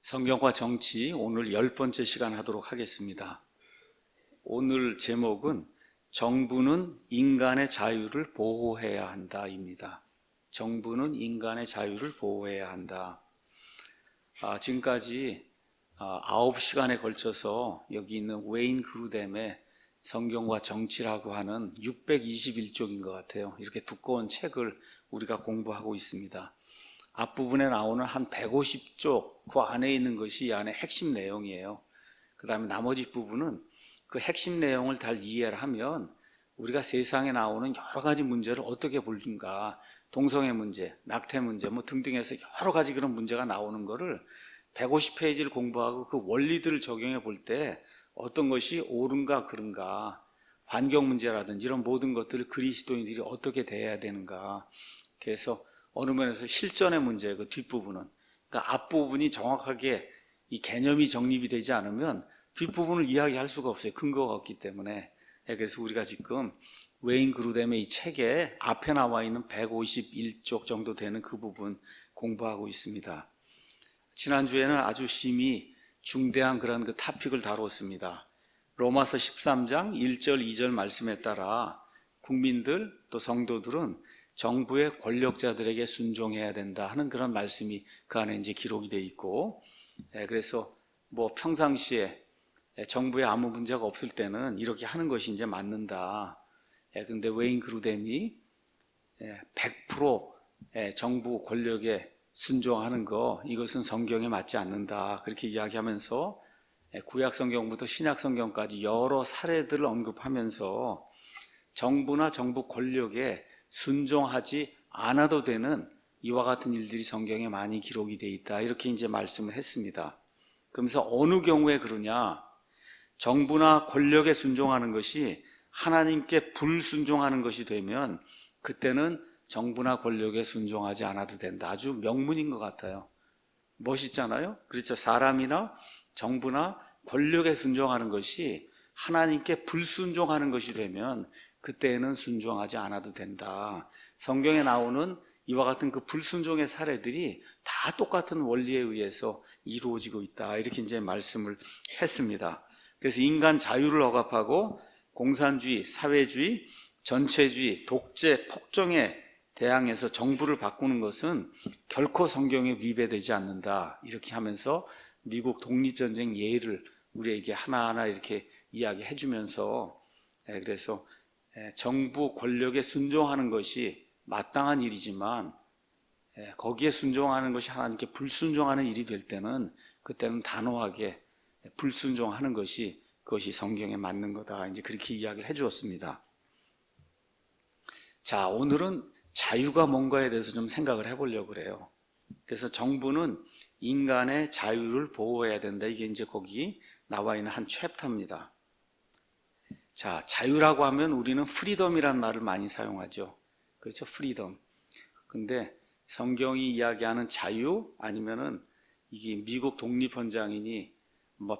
성경과 정치 오늘 10번째 시간 하도록 하겠습니다. 오늘 제목은 정부는 인간의 자유를 보호해야 한다입니다. 정부는 인간의 자유를 보호해야 한다. 지금까지 9시간에 걸쳐서 여기 있는 웨인 그루뎀의 성경과 정치라고 하는 621쪽인 것 같아요. 이렇게 두꺼운 책을 우리가 공부하고 있습니다. 앞부분에 나오는 한 150쪽 그 안에 있는 것이 이 안에 핵심 내용이에요. 그 다음에 나머지 부분은 그 핵심 내용을 잘 이해를 하면 우리가 세상에 나오는 여러 가지 문제를 어떻게 볼는가, 동성애 문제, 낙태 문제 등등 해서 여러 가지 그런 문제가 나오는 거를 150페이지를 공부하고 그 원리들을 적용해 볼 때 어떤 것이 옳은가 그른가, 환경 문제라든지 이런 모든 것들을 그리스도인들이 어떻게 대해야 되는가, 그래서 어느 면에서 실전의 문제예요. 그 뒷부분은. 그러니까 앞부분이 정확하게 이 개념이 정립이 되지 않으면 뒷부분을 이야기할 수가 없어요. 근거가 없기 때문에. 그래서 우리가 지금 웨인 그루뎀의 이 책에 앞에 나와 있는 151쪽 정도 되는 그 부분 공부하고 있습니다. 지난주에는 아주 심히 중대한 그런 그 토픽을 다뤘습니다. 로마서 13장 1절 2절 말씀에 따라 국민들 또 성도들은 정부의 권력자들에게 순종해야 된다 하는 그런 말씀이 그 안에 이제 기록이 되어 있고, 그래서 평상시에 정부에 아무 문제가 없을 때는 이렇게 하는 것이 이제 맞는다. 근데 웨인 그루뎀이 100% 정부 권력에 순종하는 거, 이것은 성경에 맞지 않는다, 그렇게 이야기하면서 구약 성경부터 신약 성경까지 여러 사례들을 언급하면서 정부나 정부 권력에 순종하지 않아도 되는 이와 같은 일들이 성경에 많이 기록이 되어 있다, 이렇게 이제 말씀을 했습니다. 그러면서 어느 경우에 그러냐, 정부나 권력에 순종하는 것이 하나님께 불순종하는 것이 되면 그때는 정부나 권력에 순종하지 않아도 된다. 아주 명문인 것 같아요. 멋있잖아요. 그렇죠. 사람이나 정부나 권력에 순종하는 것이 하나님께 불순종하는 것이 되면 그때는 순종하지 않아도 된다. 성경에 나오는 이와 같은 그 불순종의 사례들이 다 똑같은 원리에 의해서 이루어지고 있다, 이렇게 이제 말씀을 했습니다. 그래서 인간 자유를 억압하고 공산주의, 사회주의, 전체주의, 독재, 폭정에 대항해서 정부를 바꾸는 것은 결코 성경에 위배되지 않는다, 이렇게 하면서 미국 독립전쟁 예를 우리에게 하나하나 이렇게 이야기해 주면서, 그래서 정부 권력에 순종하는 것이 마땅한 일이지만 거기에 순종하는 것이 하나님께 불순종하는 일이 될 때는 그때는 단호하게 불순종하는 것이, 그것이 성경에 맞는 거다, 이제 그렇게 이야기를 해 주었습니다. 자, 오늘은 자유가 뭔가에 대해서 좀 생각을 해보려고 그래요. 그래서 정부는 인간의 자유를 보호해야 된다, 이게 이제 거기 나와 있는 한 챕터입니다. 자, 자유라고 하면 우리는 프리덤이라는 말을 많이 사용하죠. 그렇죠? 프리덤. 근데 성경이 이야기하는 자유, 아니면은 이게 미국 독립헌장이니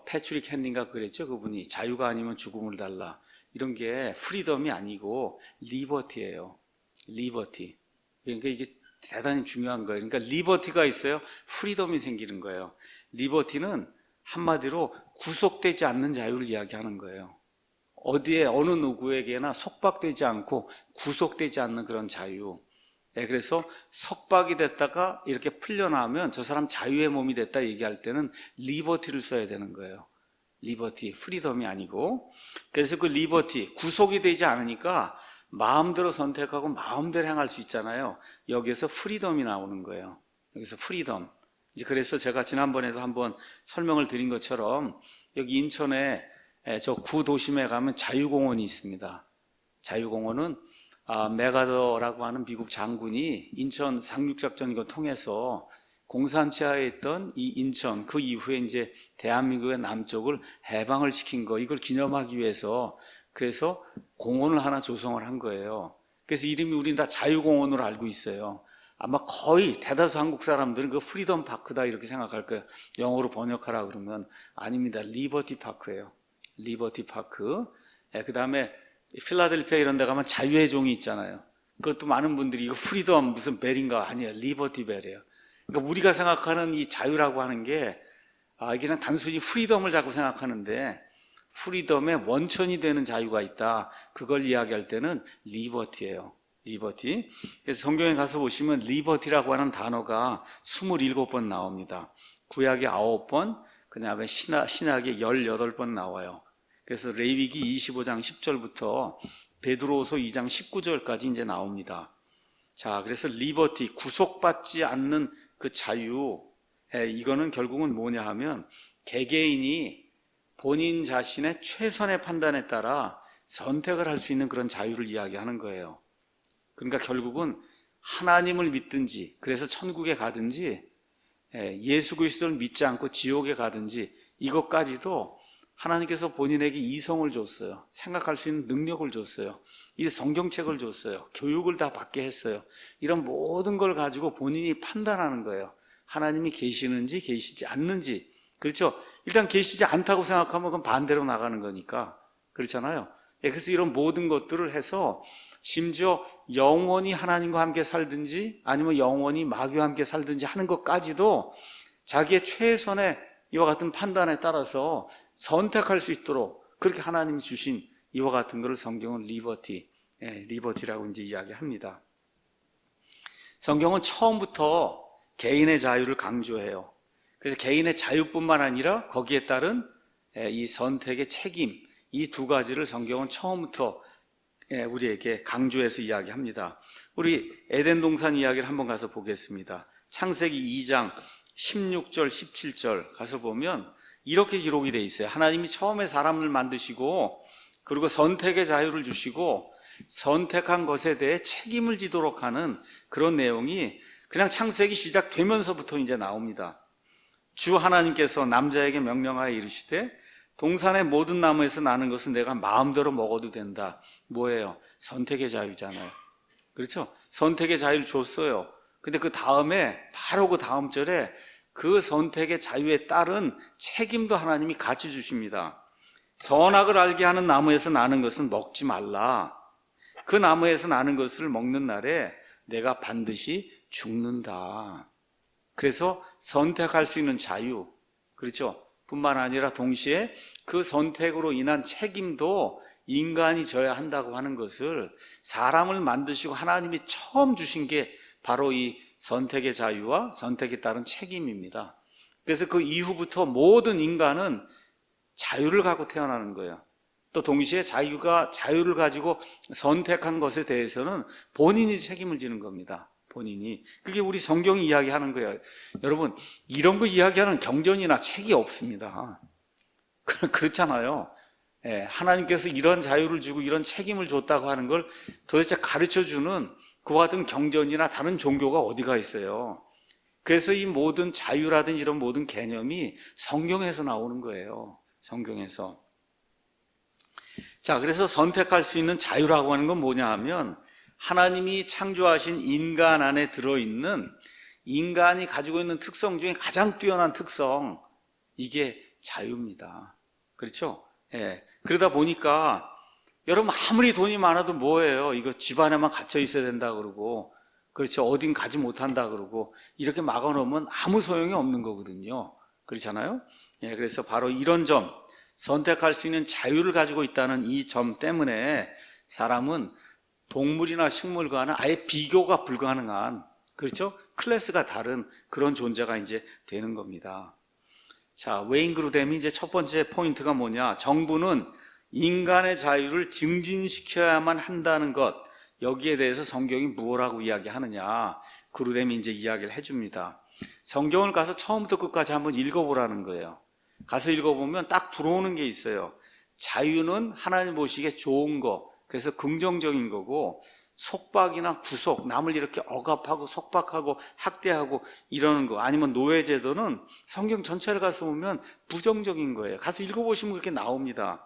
패트릭 헨리인가 그랬죠? 그분이 자유가 아니면 죽음을 달라, 이런 게 프리덤이 아니고 리버티예요. 리버티. 그러니까 이게 대단히 중요한 거예요. 그러니까 리버티가 있어요, 프리덤이 생기는 거예요. 리버티는 한마디로 구속되지 않는 자유를 이야기하는 거예요. 어디에 어느 누구에게나 속박되지 않고 구속되지 않는 그런 자유. 그래서 속박이 됐다가 이렇게 풀려나면 저 사람 자유의 몸이 됐다 얘기할 때는 리버티를 써야 되는 거예요. 리버티, 프리덤이 아니고. 그래서 그 리버티, 구속이 되지 않으니까 마음대로 선택하고 마음대로 행할 수 있잖아요. 여기에서 프리덤이 나오는 거예요. 여기서 프리덤. 이제 그래서 제가 지난번에도 한번 설명을 드린 것처럼 여기 인천에 저 구도심에 가면 자유공원이 있습니다. 자유공원은 메가더라고 하는 미국 장군이 인천 상륙작전 이거 통해서 공산치하에 있던 이 인천, 그 이후에 이제 대한민국의 남쪽을 해방을 시킨 거, 이걸 기념하기 위해서 그래서 공원을 하나 조성을 한 거예요. 그래서 이름이 우리는 다 자유공원으로 알고 있어요. 아마 거의 대다수 한국 사람들은 그 프리덤 파크다 이렇게 생각할 거예요. 영어로 번역하라 그러면 아닙니다. 리버티 파크예요. 리버티 파크. 그 다음에 필라델피아 이런 데 가면 자유의 종이 있잖아요. 그것도 많은 분들이 이거 프리덤 무슨 벨인가, 아니에요. 리버티 벨이에요. 그러니까 우리가 생각하는 이 자유라고 하는 게 이게 그냥 단순히 프리덤을 자꾸 생각하는데 프리덤의 원천이 되는 자유가 있다. 그걸 이야기할 때는 리버티예요. 리버티. 그래서 성경에 가서 보시면 리버티라고 하는 단어가 27번 나옵니다. 구약에 9번, 그 다음에 신약에 18번 나와요. 그래서 레위기 25장 10절부터 베드로후서 2장 19절까지 이제 나옵니다. 자, 그래서 리버티, 구속받지 않는 그 자유, 이거는 결국은 뭐냐 하면 개개인이 본인 자신의 최선의 판단에 따라 선택을 할 수 있는 그런 자유를 이야기하는 거예요. 그러니까 결국은 하나님을 믿든지, 그래서 천국에 가든지, 예수 그리스도를 믿지 않고 지옥에 가든지, 이것까지도 하나님께서 본인에게 이성을 줬어요. 생각할 수 있는 능력을 줬어요. 이 성경책을 줬어요. 교육을 다 받게 했어요. 이런 모든 걸 가지고 본인이 판단하는 거예요. 하나님이 계시는지 계시지 않는지. 그렇죠? 일단 계시지 않다고 생각하면 그건 반대로 나가는 거니까. 그렇잖아요. 그래서 이런 모든 것들을 해서 심지어 영원히 하나님과 함께 살든지 아니면 영원히 마귀와 함께 살든지 하는 것까지도 자기의 최선의 이와 같은 판단에 따라서 선택할 수 있도록 그렇게 하나님이 주신 이와 같은 것을 성경은 리버티라고 이제 이야기합니다. 성경은 처음부터 개인의 자유를 강조해요. 그래서 개인의 자유뿐만 아니라 거기에 따른 이 선택의 책임, 이 두 가지를 성경은 처음부터 우리에게 강조해서 이야기합니다. 우리 에덴 동산 이야기를 한번 가서 보겠습니다. 창세기 2장 16절, 17절 가서 보면 이렇게 기록이 돼 있어요. 하나님이 처음에 사람을 만드시고 그리고 선택의 자유를 주시고 선택한 것에 대해 책임을 지도록 하는 그런 내용이 그냥 창세기 시작되면서부터 이제 나옵니다. 주 하나님께서 남자에게 명령하여 이르시되 동산의 모든 나무에서 나는 것은 내가 마음대로 먹어도 된다. 뭐예요? 선택의 자유잖아요. 그렇죠? 선택의 자유를 줬어요. 근데 그 다음에 바로 그 다음 절에 그 선택의 자유에 따른 책임도 하나님이 같이 주십니다. 선악을 알게 하는 나무에서 나는 것은 먹지 말라. 그 나무에서 나는 것을 먹는 날에 내가 반드시 죽는다. 그래서 선택할 수 있는 자유, 그렇죠? 뿐만 아니라 동시에 그 선택으로 인한 책임도 인간이 져야 한다고 하는 것을 사람을 만드시고 하나님이 처음 주신 게 바로 이 선택의 자유와 선택에 따른 책임입니다. 그래서 그 이후부터 모든 인간은 자유를 갖고 태어나는 거예요. 또 동시에 자유를 가지고 선택한 것에 대해서는 본인이 책임을 지는 겁니다. 본인이. 그게 우리 성경이 이야기하는 거예요. 여러분, 이런 거 이야기하는 경전이나 책이 없습니다. 그렇잖아요. 하나님께서 이런 자유를 주고 이런 책임을 줬다고 하는 걸 도대체 가르쳐주는 그와 같은 경전이나 다른 종교가 어디가 있어요. 그래서 이 모든 자유라든지 이런 모든 개념이 성경에서 나오는 거예요. 성경에서. 자, 그래서 선택할 수 있는 자유라고 하는 건 뭐냐 하면 하나님이 창조하신 인간 안에 들어있는 인간이 가지고 있는 특성 중에 가장 뛰어난 특성, 이게 자유입니다. 그렇죠? 그러다 보니까 여러분 아무리 돈이 많아도 뭐예요? 이거 집 안에만 갇혀 있어야 된다 그러고, 그렇죠? 어딘 가지 못한다 그러고 이렇게 막아놓으면 아무 소용이 없는 거거든요. 그렇잖아요? 그래서 바로 이런 점, 선택할 수 있는 자유를 가지고 있다는 이 점 때문에 사람은 동물이나 식물과는 아예 비교가 불가능한, 그렇죠? 클래스가 다른 그런 존재가 이제 되는 겁니다. 자, 웨인 그루뎀이 이제 첫 번째 포인트가 뭐냐? 정부는 인간의 자유를 증진시켜야만 한다는 것, 여기에 대해서 성경이 무엇라고 이야기하느냐? 그루뎀이 이제 이야기를 해줍니다. 성경을 가서 처음부터 끝까지 한번 읽어보라는 거예요. 가서 읽어보면 딱 들어오는 게 있어요. 자유는 하나님 보시기에 좋은 거, 그래서 긍정적인 거고, 속박이나 구속, 남을 이렇게 억압하고 속박하고 학대하고 이러는 거, 아니면 노예제도는 성경 전체를 가서 보면 부정적인 거예요. 가서 읽어보시면 그렇게 나옵니다.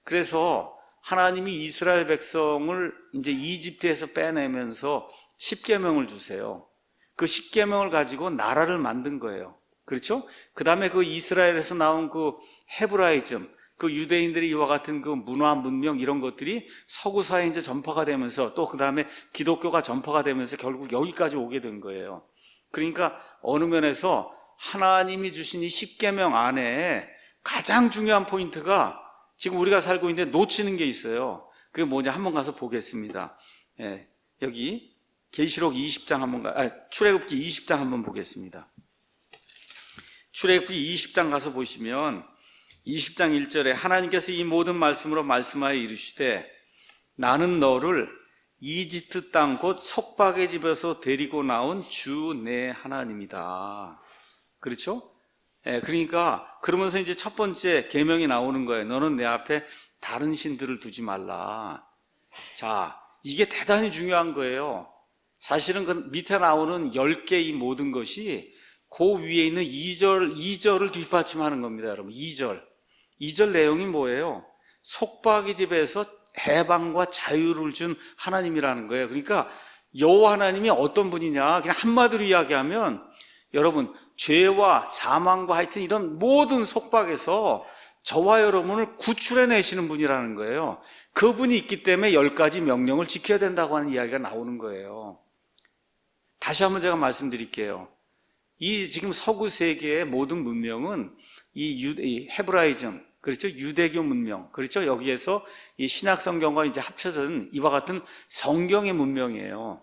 그래서 하나님이 이스라엘 백성을 이제 이집트에서 빼내면서 십계명을 주세요. 그 십계명을 가지고 나라를 만든 거예요. 그렇죠? 그 다음에 그 이스라엘에서 나온 그 헤브라이즘, 그 유대인들이 이와 같은 그 문화, 문명 이런 것들이 서구사에 이제 전파가 되면서 또 그 다음에 기독교가 전파가 되면서 결국 여기까지 오게 된 거예요. 그러니까 어느 면에서 하나님이 주신 이 십계명 안에 가장 중요한 포인트가 지금 우리가 살고 있는데 놓치는 게 있어요. 그게 뭐냐 한번 가서 보겠습니다. 여기 계시록 20장 출애굽기 20장 한번 보겠습니다. 출애굽기 20장 가서 보시면 20장 1절에 하나님께서 이 모든 말씀으로 말씀하여 이르시되 나는 너를 이집트 땅 곧 속박의 집에서 데리고 나온 주 내 하나님이다. 그렇죠? 그러니까 그러면서 이제 첫 번째 계명이 나오는 거예요. 너는 내 앞에 다른 신들을 두지 말라. 자, 이게 대단히 중요한 거예요. 사실은 그 밑에 나오는 10개 이 모든 것이 그 위에 있는 2절을 뒷받침하는 겁니다, 여러분. 2절 내용이 뭐예요? 속박의 집에서 해방과 자유를 준 하나님이라는 거예요. 그러니까 여호와 하나님이 어떤 분이냐, 그냥 한마디로 이야기하면 여러분 죄와 사망과 하여튼 이런 모든 속박에서 저와 여러분을 구출해 내시는 분이라는 거예요. 그분이 있기 때문에 10가지 명령을 지켜야 된다고 하는 이야기가 나오는 거예요. 다시 한번 제가 말씀드릴게요. 이 지금 서구 세계의 모든 문명은 이 헤브라이즘, 그렇죠? 유대교 문명, 그렇죠? 여기에서 이 신약 성경과 이제 합쳐진 이와 같은 성경의 문명이에요.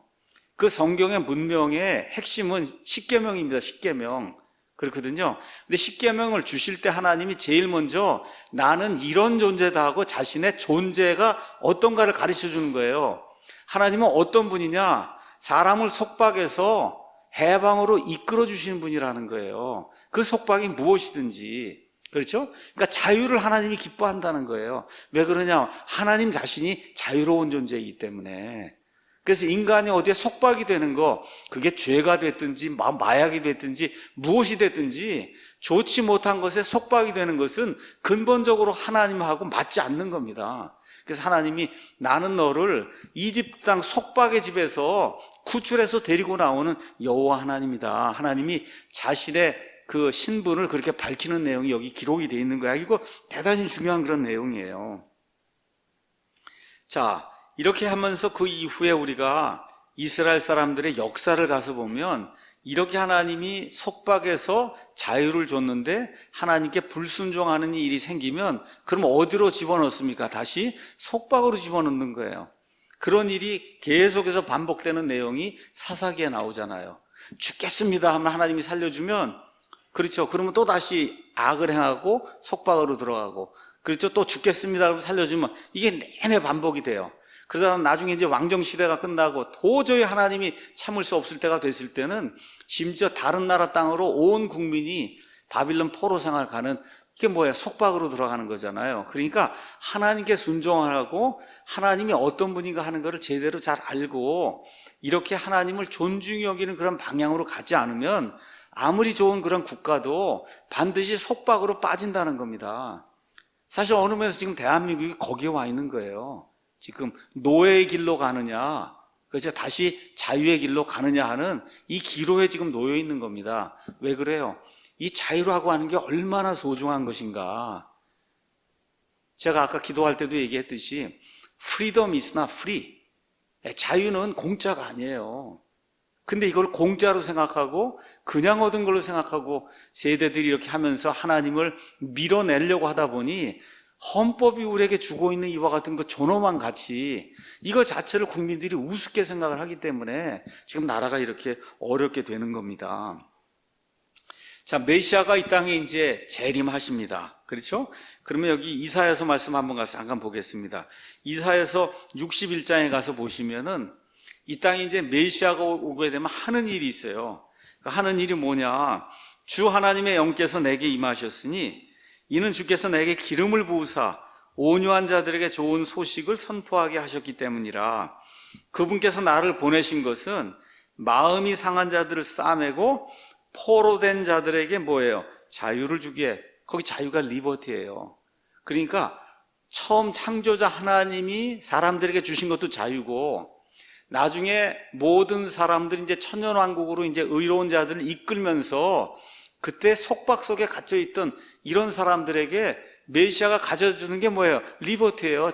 그 성경의 문명의 핵심은 십계명입니다. 십계명. 그렇거든요. 근데 십계명을 주실 때 하나님이 제일 먼저 나는 이런 존재다 하고 자신의 존재가 어떤가를 가르쳐 주는 거예요. 하나님은 어떤 분이냐? 사람을 속박해서 해방으로 이끌어 주시는 분이라는 거예요. 그 속박이 무엇이든지. 그렇죠? 그러니까 자유를 하나님이 기뻐한다는 거예요. 왜 그러냐? 하나님 자신이 자유로운 존재이기 때문에. 그래서 인간이 어디에 속박이 되는 거, 그게 죄가 됐든지 마약이 됐든지 무엇이 됐든지 좋지 못한 것에 속박이 되는 것은 근본적으로 하나님하고 맞지 않는 겁니다. 그래서 하나님이 나는 너를 이집트 땅 속박의 집에서 구출해서 데리고 나오는 여호와 하나님이다. 하나님이 자신의 그 신분을 그렇게 밝히는 내용이 여기 기록이 되어 있는 거야. 이거 대단히 중요한 그런 내용이에요. 자, 이렇게 하면서 그 이후에 우리가 이스라엘 사람들의 역사를 가서 보면 이렇게 하나님이 속박해서 자유를 줬는데 하나님께 불순종하는 일이 생기면 그럼 어디로 집어넣습니까? 다시 속박으로 집어넣는 거예요. 그런 일이 계속해서 반복되는 내용이 사사기에 나오잖아요. 죽겠습니다 하면 하나님이 살려주면, 그렇죠, 그러면 또 다시 악을 행하고 속박으로 들어가고, 그렇죠, 또 죽겠습니다 하면 살려주면 이게 내내 반복이 돼요. 그러다 나중에 이제 왕정시대가 끝나고 도저히 하나님이 참을 수 없을 때가 됐을 때는 심지어 다른 나라 땅으로 온 국민이 바빌론 포로 생활 가는, 이게 뭐예요? 속박으로 들어가는 거잖아요. 그러니까 하나님께 순종하고 하나님이 어떤 분인가 하는 것을 제대로 잘 알고 이렇게 하나님을 존중히 여기는 그런 방향으로 가지 않으면 아무리 좋은 그런 국가도 반드시 속박으로 빠진다는 겁니다. 사실 어느 면에서 지금 대한민국이 거기에 와 있는 거예요. 지금 노예의 길로 가느냐, 그래서 다시 자유의 길로 가느냐 하는 이 기로에 지금 놓여 있는 겁니다. 왜 그래요? 이 자유라고 하는 게 얼마나 소중한 것인가. 제가 아까 기도할 때도 얘기했듯이 freedom is not free. 자유는 공짜가 아니에요. 근데 이걸 공짜로 생각하고 그냥 얻은 걸로 생각하고 세대들이 이렇게 하면서 하나님을 밀어내려고 하다 보니 헌법이 우리에게 주고 있는 이와 같은 그 존엄한 가치, 이거 자체를 국민들이 우습게 생각을 하기 때문에 지금 나라가 이렇게 어렵게 되는 겁니다. 자, 메시아가 이 땅에 이제 재림하십니다. 그렇죠? 그러면 여기 이사야서 말씀 한번 가서 잠깐 보겠습니다. 이사야서 61장에 가서 보시면은 이 땅에 이제 메시아가 오게 되면 하는 일이 있어요. 하는 일이 뭐냐? 주 하나님의 영께서 내게 임하셨으니 이는 주께서 내게 기름을 부으사 온유한 자들에게 좋은 소식을 선포하게 하셨기 때문이라. 그분께서 나를 보내신 것은 마음이 상한 자들을 싸매고 포로된 자들에게 뭐예요? 자유를 주기에. 거기 자유가 리버티예요. 그러니까 처음 창조자 하나님이 사람들에게 주신 것도 자유고, 나중에 모든 사람들이 이제 천년왕국으로 이제 의로운 자들을 이끌면서 그때 속박 속에 갇혀있던 이런 사람들에게 메시아가 가져주는 게 뭐예요? 리버티예요.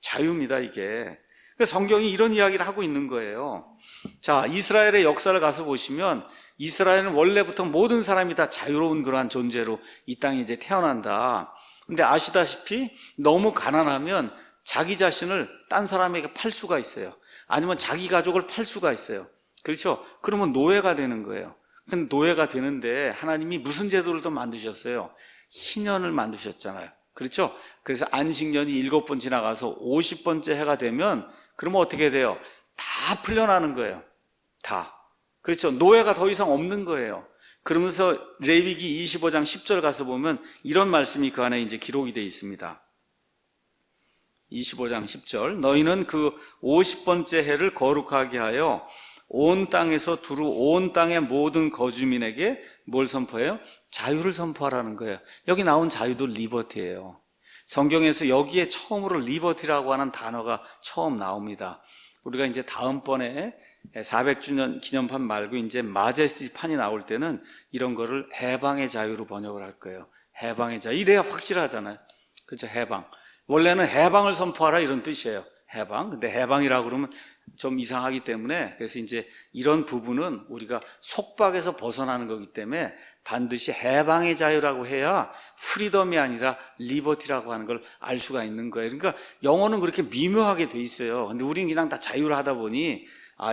자유입니다, 이게. 그러니까 성경이 이런 이야기를 하고 있는 거예요. 자, 이스라엘의 역사를 가서 보시면 이스라엘은 원래부터 모든 사람이 다 자유로운 그러한 존재로 이 땅에 이제 태어난다. 근데 아시다시피 너무 가난하면 자기 자신을 딴 사람에게 팔 수가 있어요. 아니면 자기 가족을 팔 수가 있어요. 그렇죠? 그러면 노예가 되는 거예요. 근데 노예가 되는데 하나님이 무슨 제도를 또 만드셨어요? 희년을 만드셨잖아요. 그렇죠? 그래서 안식년이 7번 지나가서 50번째 해가 되면 그러면 어떻게 돼요? 다 풀려나는 거예요. 다. 그렇죠? 노예가 더 이상 없는 거예요. 그러면서 레위기 25장 10절 가서 보면 이런 말씀이 그 안에 이제 기록이 되어 있습니다. 25장 10절. 너희는 그 50번째 해를 거룩하게 하여 온 땅에서 두루 온 땅의 모든 거주민에게 뭘 선포해요? 자유를 선포하라는 거예요. 여기 나온 자유도 리버티예요. 성경에서 여기에 처음으로 리버티라고 하는 단어가 처음 나옵니다. 우리가 이제 다음번에 400주년 기념판 말고 이제 마제스티 판이 나올 때는 이런 거를 해방의 자유로 번역을 할 거예요. 해방의 자유. 이래야 확실하잖아요. 그렇죠? 해방. 원래는 해방을 선포하라 이런 뜻이에요. 해방. 근데 해방이라고 그러면 좀 이상하기 때문에 그래서 이제 이런 부분은 우리가 속박에서 벗어나는 거기 때문에 반드시 해방의 자유라고 해야 프리덤이 아니라 리버티라고 하는 걸 알 수가 있는 거예요. 그러니까 영어는 그렇게 미묘하게 돼 있어요. 근데 우리는 그냥 다 자유를 하다 보니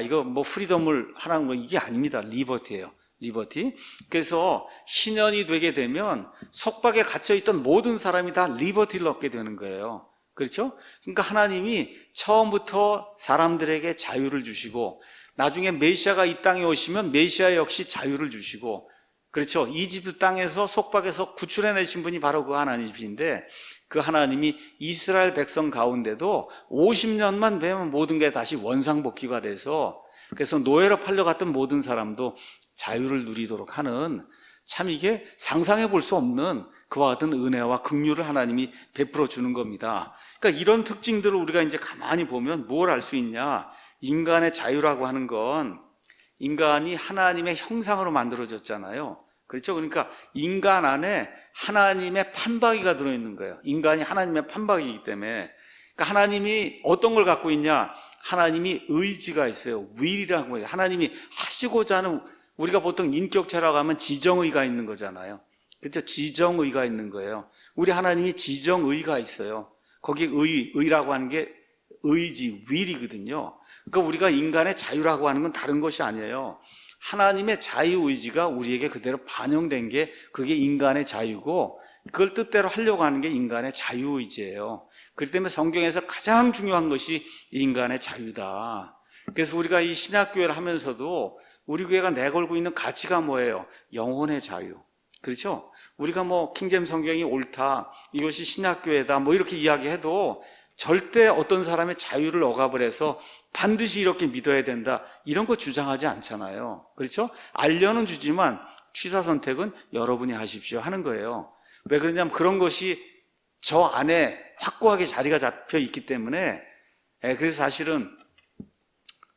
이거 뭐 프리덤을 하라는 거 이게 아닙니다. 리버티예요. 리버티. 그래서 신년이 되게 되면 속박에 갇혀있던 모든 사람이 다 리버티를 얻게 되는 거예요. 그렇죠? 그러니까 하나님이 처음부터 사람들에게 자유를 주시고 나중에 메시아가 이 땅에 오시면 메시아 역시 자유를 주시고 그렇죠? 이집트 땅에서 속박에서 구출해내신 분이 바로 그 하나님이신데 그 하나님이 이스라엘 백성 가운데도 50년만 되면 모든 게 다시 원상복귀가 돼서 그래서 노예로 팔려갔던 모든 사람도 자유를 누리도록 하는 참 이게 상상해 볼 수 없는 그와 같은 은혜와 긍휼을 하나님이 베풀어 주는 겁니다. 그러니까 이런 특징들을 우리가 이제 가만히 보면 뭘 알 수 있냐? 인간의 자유라고 하는 건 인간이 하나님의 형상으로 만들어졌잖아요. 그렇죠? 그러니까 인간 안에 하나님의 판박이가 들어있는 거예요. 인간이 하나님의 판박이기 때문에. 그러니까 하나님이 어떤 걸 갖고 있냐? 하나님이 의지가 있어요. will이라고 해요. 하나님이 하시고자 하는 우리가 보통 인격체라고 하면 지정의가 있는 거잖아요. 그렇죠? 지정의가 있는 거예요. 우리 하나님이 지정의가 있어요. 거기 의라고 하는 게 의지, will이거든요. 그러니까 우리가 인간의 자유라고 하는 건 다른 것이 아니에요. 하나님의 자유의지가 우리에게 그대로 반영된 게 그게 인간의 자유고 그걸 뜻대로 하려고 하는 게 인간의 자유의지예요. 그렇기 때문에 성경에서 가장 중요한 것이 인간의 자유다. 그래서 우리가 이 신약교회를 하면서도 우리 교회가 내걸고 있는 가치가 뭐예요? 영혼의 자유. 그렇죠? 우리가 뭐 킹제임스 성경이 옳다, 이것이 신약교회다 뭐 이렇게 이야기해도 절대 어떤 사람의 자유를 억압을 해서 반드시 이렇게 믿어야 된다 이런 거 주장하지 않잖아요. 그렇죠? 알려는 주지만 취사 선택은 여러분이 하십시오 하는 거예요. 왜 그러냐면 그런 것이 저 안에 확고하게 자리가 잡혀 있기 때문에 그래서 사실은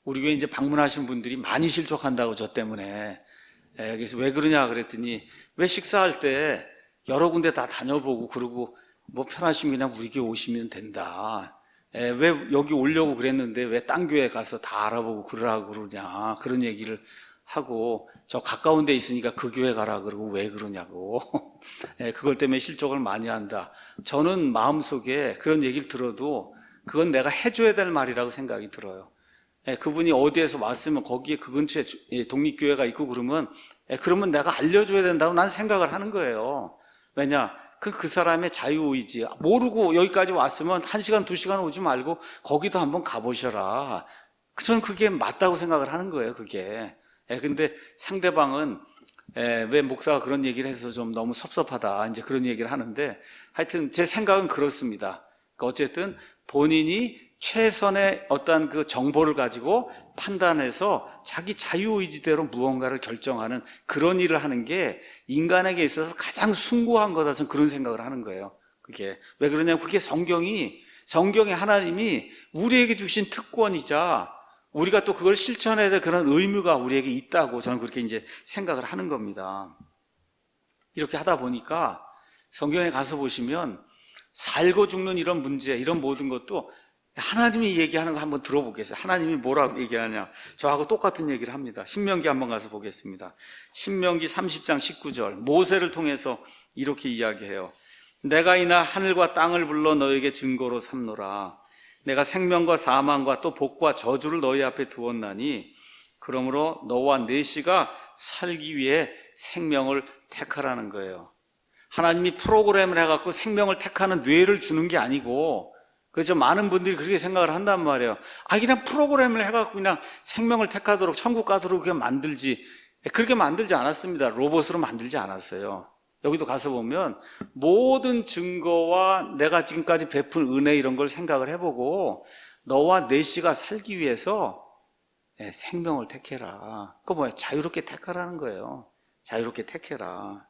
우리 교회 이제 방문하신 분들이 많이 실족한다고 저 때문에 그래서 왜 그러냐 그랬더니 왜 식사할 때 여러 군데 다 다녀보고 그러고 뭐 편하시면 그냥 우리 교회 오시면 된다. 왜 여기 오려고 그랬는데 왜 딴 교회 가서 다 알아보고 그러라고 그러냐 그런 얘기를 하고 저 가까운 데 있으니까 그 교회 가라 그러고 왜 그러냐고 그것 때문에 실족을 많이 한다. 저는 마음속에 그런 얘기를 들어도 그건 내가 해줘야 될 말이라고 생각이 들어요. 그분이 어디에서 왔으면 거기에 그 근처에 독립교회가 있고 그러면 내가 알려줘야 된다고 난 생각을 하는 거예요. 왜냐? 그 사람의 자유의지. 모르고 여기까지 왔으면 1시간, 2시간 오지 말고 거기도 한번 가보셔라. 저는 그게 맞다고 생각을 하는 거예요, 그게. 근데 상대방은 왜 목사가 그런 얘기를 해서 좀 너무 섭섭하다. 이제 그런 얘기를 하는데 하여튼 제 생각은 그렇습니다. 그러니까 어쨌든 본인이 최선의 어떤 그 정보를 가지고 판단해서 자기 자유의지대로 무언가를 결정하는 그런 일을 하는 게 인간에게 있어서 가장 숭고한 거다. 저는 그런 생각을 하는 거예요. 그게 왜 그러냐면 그게 성경의 하나님이 우리에게 주신 특권이자 우리가 또 그걸 실천해야 될 그런 의무가 우리에게 있다고 저는 그렇게 이제 생각을 하는 겁니다. 이렇게 하다 보니까 성경에 가서 보시면 살고 죽는 이런 문제, 이런 모든 것도 하나님이 얘기하는 거 한번 들어보겠어요. 하나님이 뭐라고 얘기하냐. 저하고 똑같은 얘기를 합니다. 신명기 한번 가서 보겠습니다. 신명기 30장 19절 모세를 통해서 이렇게 이야기해요. 내가 이날 하늘과 땅을 불러 너에게 증거로 삼노라. 내가 생명과 사망과 또 복과 저주를 너희 앞에 두었나니 그러므로 너와 네 씨가 살기 위해 생명을 택하라는 거예요. 하나님이 프로그램을 해갖고 생명을 택하는 뇌를 주는 게 아니고, 그래서 많은 분들이 그렇게 생각을 한단 말이에요. 그냥 프로그램을 해갖고 그냥 생명을 택하도록 천국 가도록 그냥 만들지. 그렇게 만들지 않았습니다. 로봇으로 만들지 않았어요. 여기도 가서 보면 모든 증거와 내가 지금까지 베푼 은혜 이런 걸 생각을 해보고 너와 내 씨가 살기 위해서 생명을 택해라. 그거 뭐야? 자유롭게 택하라는 거예요. 자유롭게 택해라.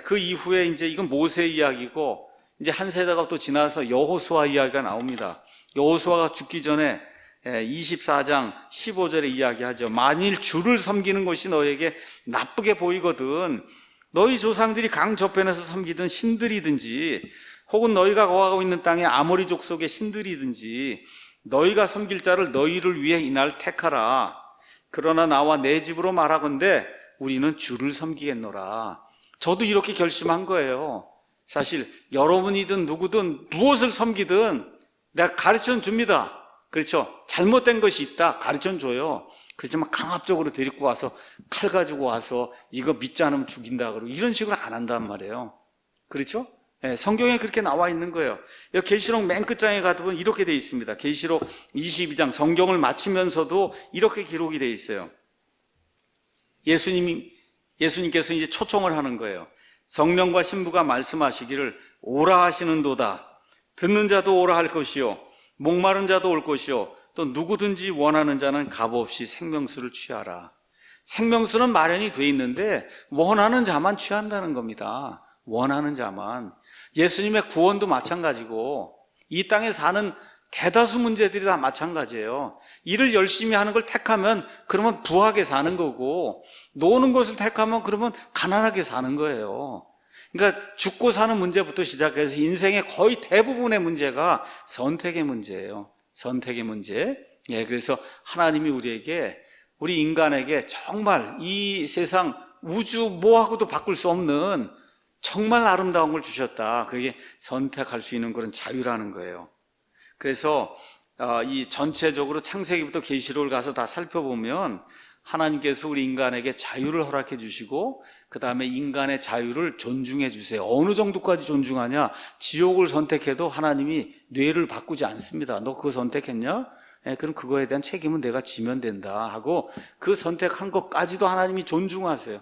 그 이후에 이제 이건 모세 이야기고 이제 한 세대가 또 지나서 여호수아 이야기가 나옵니다. 여호수아가 죽기 전에 24장 15절에 이야기하죠. 만일 주를 섬기는 것이 너에게 나쁘게 보이거든 너희 조상들이 강 저편에서 섬기던 신들이든지 혹은 너희가 거하고 있는 땅의 아모리 족속의 신들이든지 너희가 섬길 자를 너희를 위해 이날 택하라. 그러나 나와 내 집으로 말하건대 우리는 주를 섬기겠노라. 저도 이렇게 결심한 거예요. 사실 여러분이든 누구든 무엇을 섬기든 내가 가르쳐 줍니다. 그렇죠? 잘못된 것이 있다 가르쳐 줘요. 그렇지만 강압적으로 데리고 와서 칼 가지고 와서 이거 믿지 않으면 죽인다 그러고 이런 식으로 안 한단 말이에요. 그렇죠? 성경에 그렇게 나와 있는 거예요. 계시록 맨 끝장에 가보면 이렇게 돼 있습니다. 계시록 22장 성경을 마치면서도 이렇게 기록이 돼 있어요. 예수님께서 이제 초청을 하는 거예요. 성령과 신부가 말씀하시기를 오라 하시는도다. 듣는 자도 오라 할 것이요 목마른 자도 올 것이요 또 누구든지 원하는 자는 값없이 생명수를 취하라. 생명수는 마련이 돼 있는데 원하는 자만 취한다는 겁니다. 원하는 자만. 예수님의 구원도 마찬가지고 이 땅에 사는 대다수 문제들이 다 마찬가지예요. 일을 열심히 하는 걸 택하면 그러면 부하게 사는 거고 노는 것을 택하면 그러면 가난하게 사는 거예요. 그러니까 죽고 사는 문제부터 시작해서 인생의 거의 대부분의 문제가 선택의 문제예요. 선택의 문제. 그래서 하나님이 우리 인간에게 정말 이 세상 우주 뭐하고도 바꿀 수 없는 정말 아름다운 걸 주셨다. 그게 선택할 수 있는 그런 자유라는 거예요. 그래서 이 전체적으로 창세기부터 계시록을 가서 다 살펴보면 하나님께서 우리 인간에게 자유를 허락해 주시고 그 다음에 인간의 자유를 존중해 주세요. 어느 정도까지 존중하냐? 지옥을 선택해도 하나님이 뇌를 바꾸지 않습니다. 너 그거 선택했냐? 그럼 그거에 대한 책임은 내가 지면 된다 하고 그 선택한 것까지도 하나님이 존중하세요.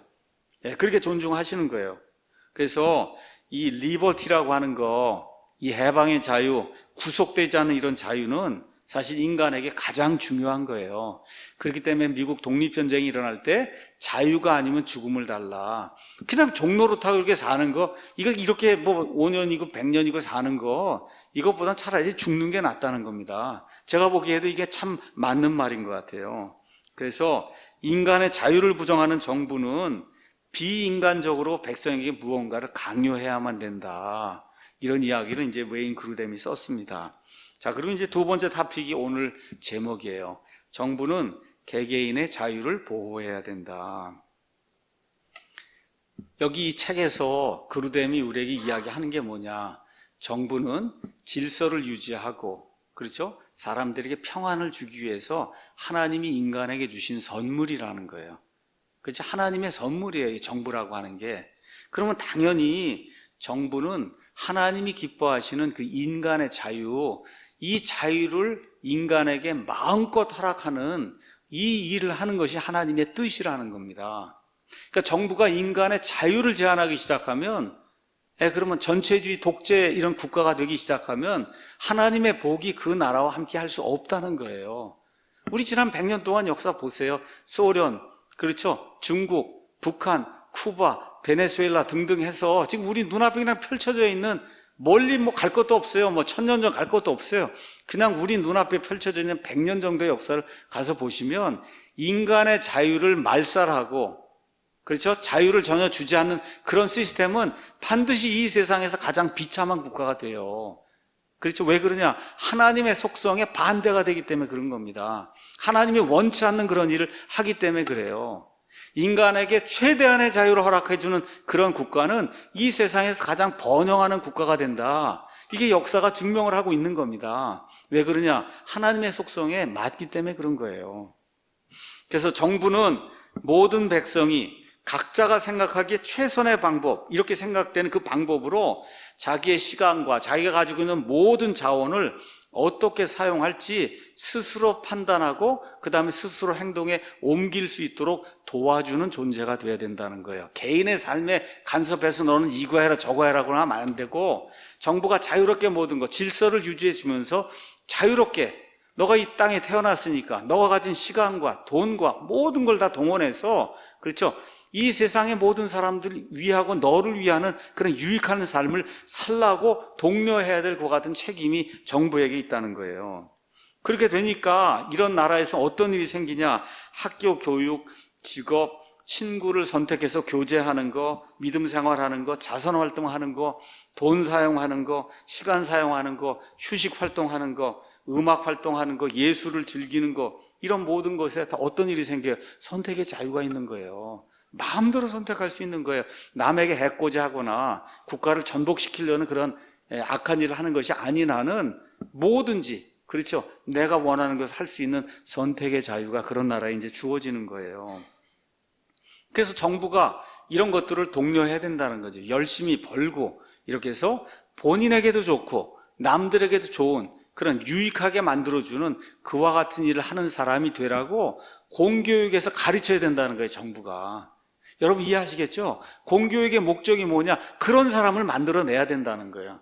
그렇게 존중하시는 거예요. 그래서 이 리버티라고 하는 거, 이 해방의 자유, 구속되지 않는 이런 자유는 사실 인간에게 가장 중요한 거예요. 그렇기 때문에 미국 독립전쟁이 일어날 때 자유가 아니면 죽음을 달라. 그냥 종로로 타고 이렇게 사는 거, 이거 이렇게 뭐 5년이고 100년이고 사는 거, 이것보단 차라리 죽는 게 낫다는 겁니다. 제가 보기에도 이게 참 맞는 말인 것 같아요. 그래서 인간의 자유를 부정하는 정부는 비인간적으로 백성에게 무언가를 강요해야만 된다. 이런 이야기를 이제 웨인 그루뎀이 썼습니다. 자, 그리고 이제 두 번째 토픽이 오늘 제목이에요. 정부는 개개인의 자유를 보호해야 된다. 여기 이 책에서 그루뎀이 우리에게 이야기하는 게 뭐냐? 정부는 질서를 유지하고, 그렇죠? 사람들에게 평안을 주기 위해서 하나님이 인간에게 주신 선물이라는 거예요. 그렇죠? 하나님의 선물이에요, 이 정부라고 하는 게. 그러면 당연히 정부는 하나님이 기뻐하시는 그 인간의 자유, 이 자유를 인간에게 마음껏 허락하는 이 일을 하는 것이 하나님의 뜻이라는 겁니다. 그러니까 정부가 인간의 자유를 제한하기 시작하면, 그러면 전체주의 독재 이런 국가가 되기 시작하면 하나님의 복이 그 나라와 함께 할 수 없다는 거예요. 우리 지난 100년 동안 역사 보세요. 소련, 그렇죠? 중국, 북한, 쿠바, 베네수엘라 등등 해서 지금 우리 눈앞에 그냥 펼쳐져 있는, 멀리 뭐 갈 것도 없어요. 뭐 1000년 전 갈 것도 없어요. 그냥 우리 눈앞에 펼쳐져 있는 100년 정도의 역사를 가서 보시면 인간의 자유를 말살하고, 그렇죠? 자유를 전혀 주지 않는 그런 시스템은 반드시 이 세상에서 가장 비참한 국가가 돼요. 그렇죠? 왜 그러냐? 하나님의 속성에 반대가 되기 때문에 그런 겁니다. 하나님이 원치 않는 그런 일을 하기 때문에 그래요. 인간에게 최대한의 자유를 허락해주는 그런 국가는 이 세상에서 가장 번영하는 국가가 된다. 이게 역사가 증명을 하고 있는 겁니다. 왜 그러냐? 하나님의 속성에 맞기 때문에 그런 거예요. 그래서 정부는 모든 백성이 각자가 생각하기에 최선의 방법, 이렇게 생각되는 그 방법으로 자기의 시간과 자기가 가지고 있는 모든 자원을 어떻게 사용할지 스스로 판단하고 그 다음에 스스로 행동에 옮길 수 있도록 도와주는 존재가 되어야 된다는 거예요. 개인의 삶에 간섭해서 너는 이거 해라 저거 해라고 하면 안 되고, 정부가 자유롭게 모든 것, 질서를 유지해 주면서 자유롭게 너가 이 땅에 태어났으니까 너가 가진 시간과 돈과 모든 걸 다 동원해서, 그렇죠? 이 세상의 모든 사람들을 위하고 너를 위하는 그런 유익한 삶을 살라고 독려해야 될 것 같은 책임이 정부에게 있다는 거예요. 그렇게 되니까 이런 나라에서 어떤 일이 생기냐? 학교, 교육, 직업, 친구를 선택해서 교제하는 거, 믿음 생활하는 거, 자선 활동하는 거, 돈 사용하는 거, 시간 사용하는 거, 휴식 활동하는 거, 음악 활동하는 거, 예술을 즐기는 거, 이런 모든 것에 다 어떤 일이 생겨요? 선택의 자유가 있는 거예요. 마음대로 선택할 수 있는 거예요. 남에게 해코지 하거나 국가를 전복시키려는 그런 악한 일을 하는 것이 아니라는, 뭐든지, 그렇죠, 내가 원하는 것을 할 수 있는 선택의 자유가 그런 나라에 이제 주어지는 거예요. 그래서 정부가 이런 것들을 독려해야 된다는 거죠. 열심히 벌고 이렇게 해서 본인에게도 좋고 남들에게도 좋은 그런 유익하게 만들어주는 그와 같은 일을 하는 사람이 되라고 공교육에서 가르쳐야 된다는 거예요, 정부가. 여러분 이해하시겠죠? 공교육의 목적이 뭐냐? 그런 사람을 만들어내야 된다는 거예요.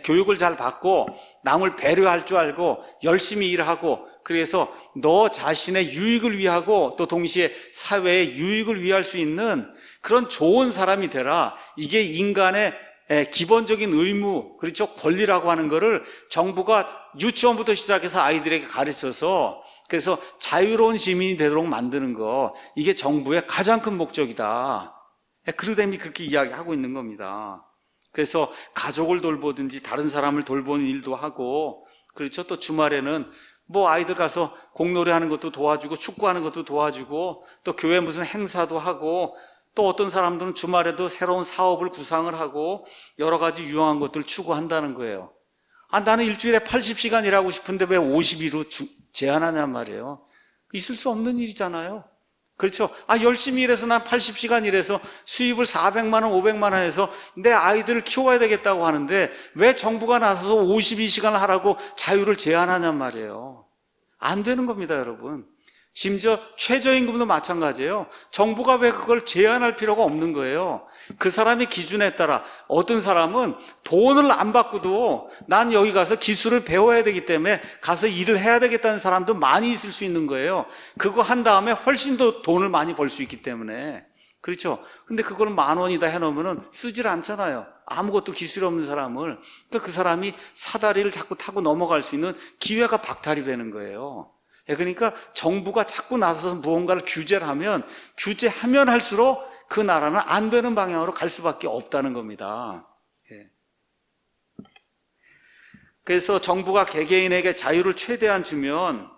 교육을 잘 받고 남을 배려할 줄 알고 열심히 일하고, 그래서 너 자신의 유익을 위하고 또 동시에 사회의 유익을 위할 수 있는 그런 좋은 사람이 되라. 이게 인간의 기본적인 의무, 그렇죠, 권리라고 하는 거를 정부가 유치원부터 시작해서 아이들에게 가르쳐서, 그래서 자유로운 시민이 되도록 만드는 거, 이게 정부의 가장 큰 목적이다. 그르뎀이 그렇게 이야기하고 있는 겁니다. 그래서 가족을 돌보든지 다른 사람을 돌보는 일도 하고, 그렇죠, 또 주말에는 뭐 아이들 가서 공놀이 하는 것도 도와주고 축구하는 것도 도와주고, 또 교회 무슨 행사도 하고, 또 어떤 사람들은 주말에도 새로운 사업을 구상을 하고 여러 가지 유용한 것들을 추구한다는 거예요. 나는 일주일에 80시간 일하고 싶은데 왜 50일로 제한하냔 말이에요. 있을 수 없는 일이잖아요. 그렇죠? 열심히 일해서 난 80시간 일해서 수입을 400만 원, 500만 원 해서 내 아이들을 키워야 되겠다고 하는데 왜 정부가 나서서 52시간을 하라고 자유를 제한하냔 말이에요. 안 되는 겁니다, 여러분. 심지어 최저임금도 마찬가지예요. 정부가 왜 그걸 제한할 필요가 없는 거예요. 그 사람의 기준에 따라 어떤 사람은 돈을 안 받고도 난 여기 가서 기술을 배워야 되기 때문에 가서 일을 해야 되겠다는 사람도 많이 있을 수 있는 거예요. 그거 한 다음에 훨씬 더 돈을 많이 벌 수 있기 때문에. 그렇죠? 근데 그걸 10,000원이다 해놓으면 쓰질 않잖아요. 아무것도 기술이 없는 사람을. 그러니까 그 사람이 사다리를 자꾸 타고 넘어갈 수 있는 기회가 박탈이 되는 거예요. 그러니까 정부가 자꾸 나서서 무언가를 규제를 하면, 규제하면 할수록 그 나라는 안 되는 방향으로 갈 수밖에 없다는 겁니다. 그래서 정부가 개개인에게 자유를 최대한 주면,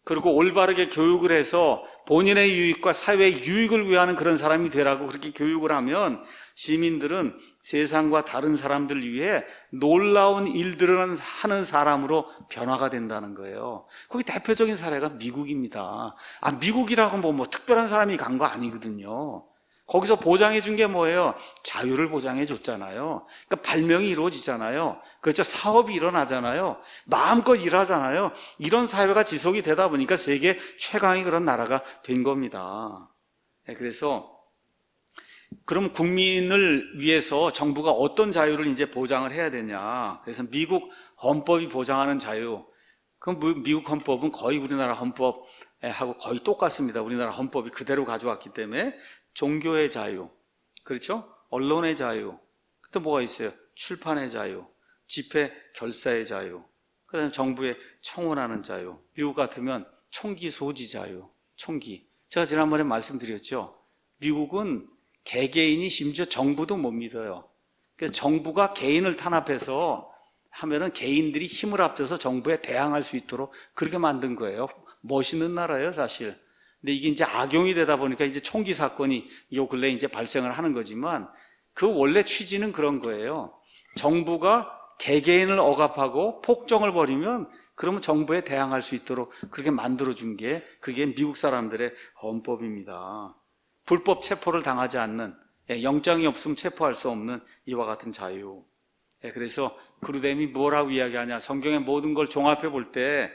그리고 올바르게 교육을 해서 본인의 유익과 사회의 유익을 위하는 그런 사람이 되라고 그렇게 교육을 하면 시민들은 세상과 다른 사람들을 위해 놀라운 일들을 하는 사람으로 변화가 된다는 거예요. 거기 대표적인 사례가 미국입니다. 미국이라고 뭐 특별한 사람이 간 거 아니거든요. 거기서 보장해 준 게 뭐예요? 자유를 보장해 줬잖아요. 그러니까 발명이 이루어지잖아요. 그렇죠? 사업이 일어나잖아요. 마음껏 일하잖아요. 이런 사회가 지속이 되다 보니까 세계 최강의 그런 나라가 된 겁니다. 그래서 그럼 국민을 위해서 정부가 어떤 자유를 이제 보장을 해야 되냐? 그래서 미국 헌법이 보장하는 자유. 그럼 미국 헌법은 거의 우리나라 헌법하고 거의 똑같습니다. 우리나라 헌법이 그대로 가져왔기 때문에 종교의 자유, 그렇죠? 언론의 자유, 또 뭐가 있어요? 출판의 자유, 집회 결사의 자유, 그 다음에 정부에 청원하는 자유. 미국 같으면 총기 소지 자유, 총기. 제가 지난번에 말씀드렸죠. 미국은 개개인이 심지어 정부도 못 믿어요. 그래서 정부가 개인을 탄압해서 하면은 개인들이 힘을 합쳐서 정부에 대항할 수 있도록 그렇게 만든 거예요. 멋있는 나라예요, 사실. 근데 이게 이제 악용이 되다 보니까 이제 총기 사건이 요 근래 이제 발생을 하는 거지만 그 원래 취지는 그런 거예요. 정부가 개개인을 억압하고 폭정을 벌이면 그러면 정부에 대항할 수 있도록 그렇게 만들어준 게 그게 미국 사람들의 헌법입니다. 불법 체포를 당하지 않는, 영장이 없으면 체포할 수 없는 이와 같은 자유. 그래서 그루뎀이 뭐라고 이야기하냐, 성경의 모든 걸 종합해 볼 때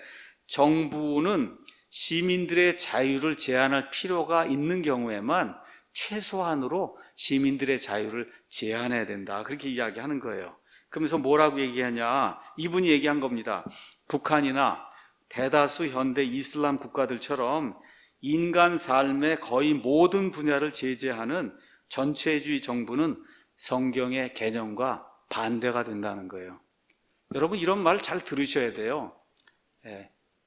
정부는 시민들의 자유를 제한할 필요가 있는 경우에만 최소한으로 시민들의 자유를 제한해야 된다, 그렇게 이야기하는 거예요. 그러면서 뭐라고 얘기하냐, 이분이 얘기한 겁니다. 북한이나 대다수 현대 이슬람 국가들처럼 인간 삶의 거의 모든 분야를 제재하는 전체주의 정부는 성경의 개념과 반대가 된다는 거예요. 여러분, 이런 말 잘 들으셔야 돼요.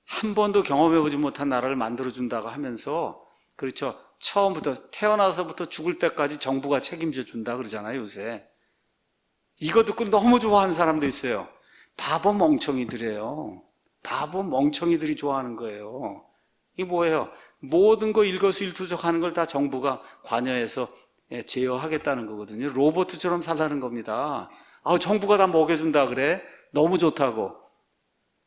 한 번도 경험해보지 못한 나라를 만들어준다고 하면서, 그렇죠, 처음부터 태어나서부터 죽을 때까지 정부가 책임져 준다 그러잖아요, 요새. 이거 듣고 너무 좋아하는 사람도 있어요. 바보 멍청이들이에요. 바보 멍청이들이 좋아하는 거예요. 이게 뭐예요? 모든 거 일거수일투족하는 걸 다 정부가 관여해서 제어하겠다는 거거든요. 로봇처럼 살라는 겁니다. 정부가 다 먹여준다 그래? 너무 좋다고.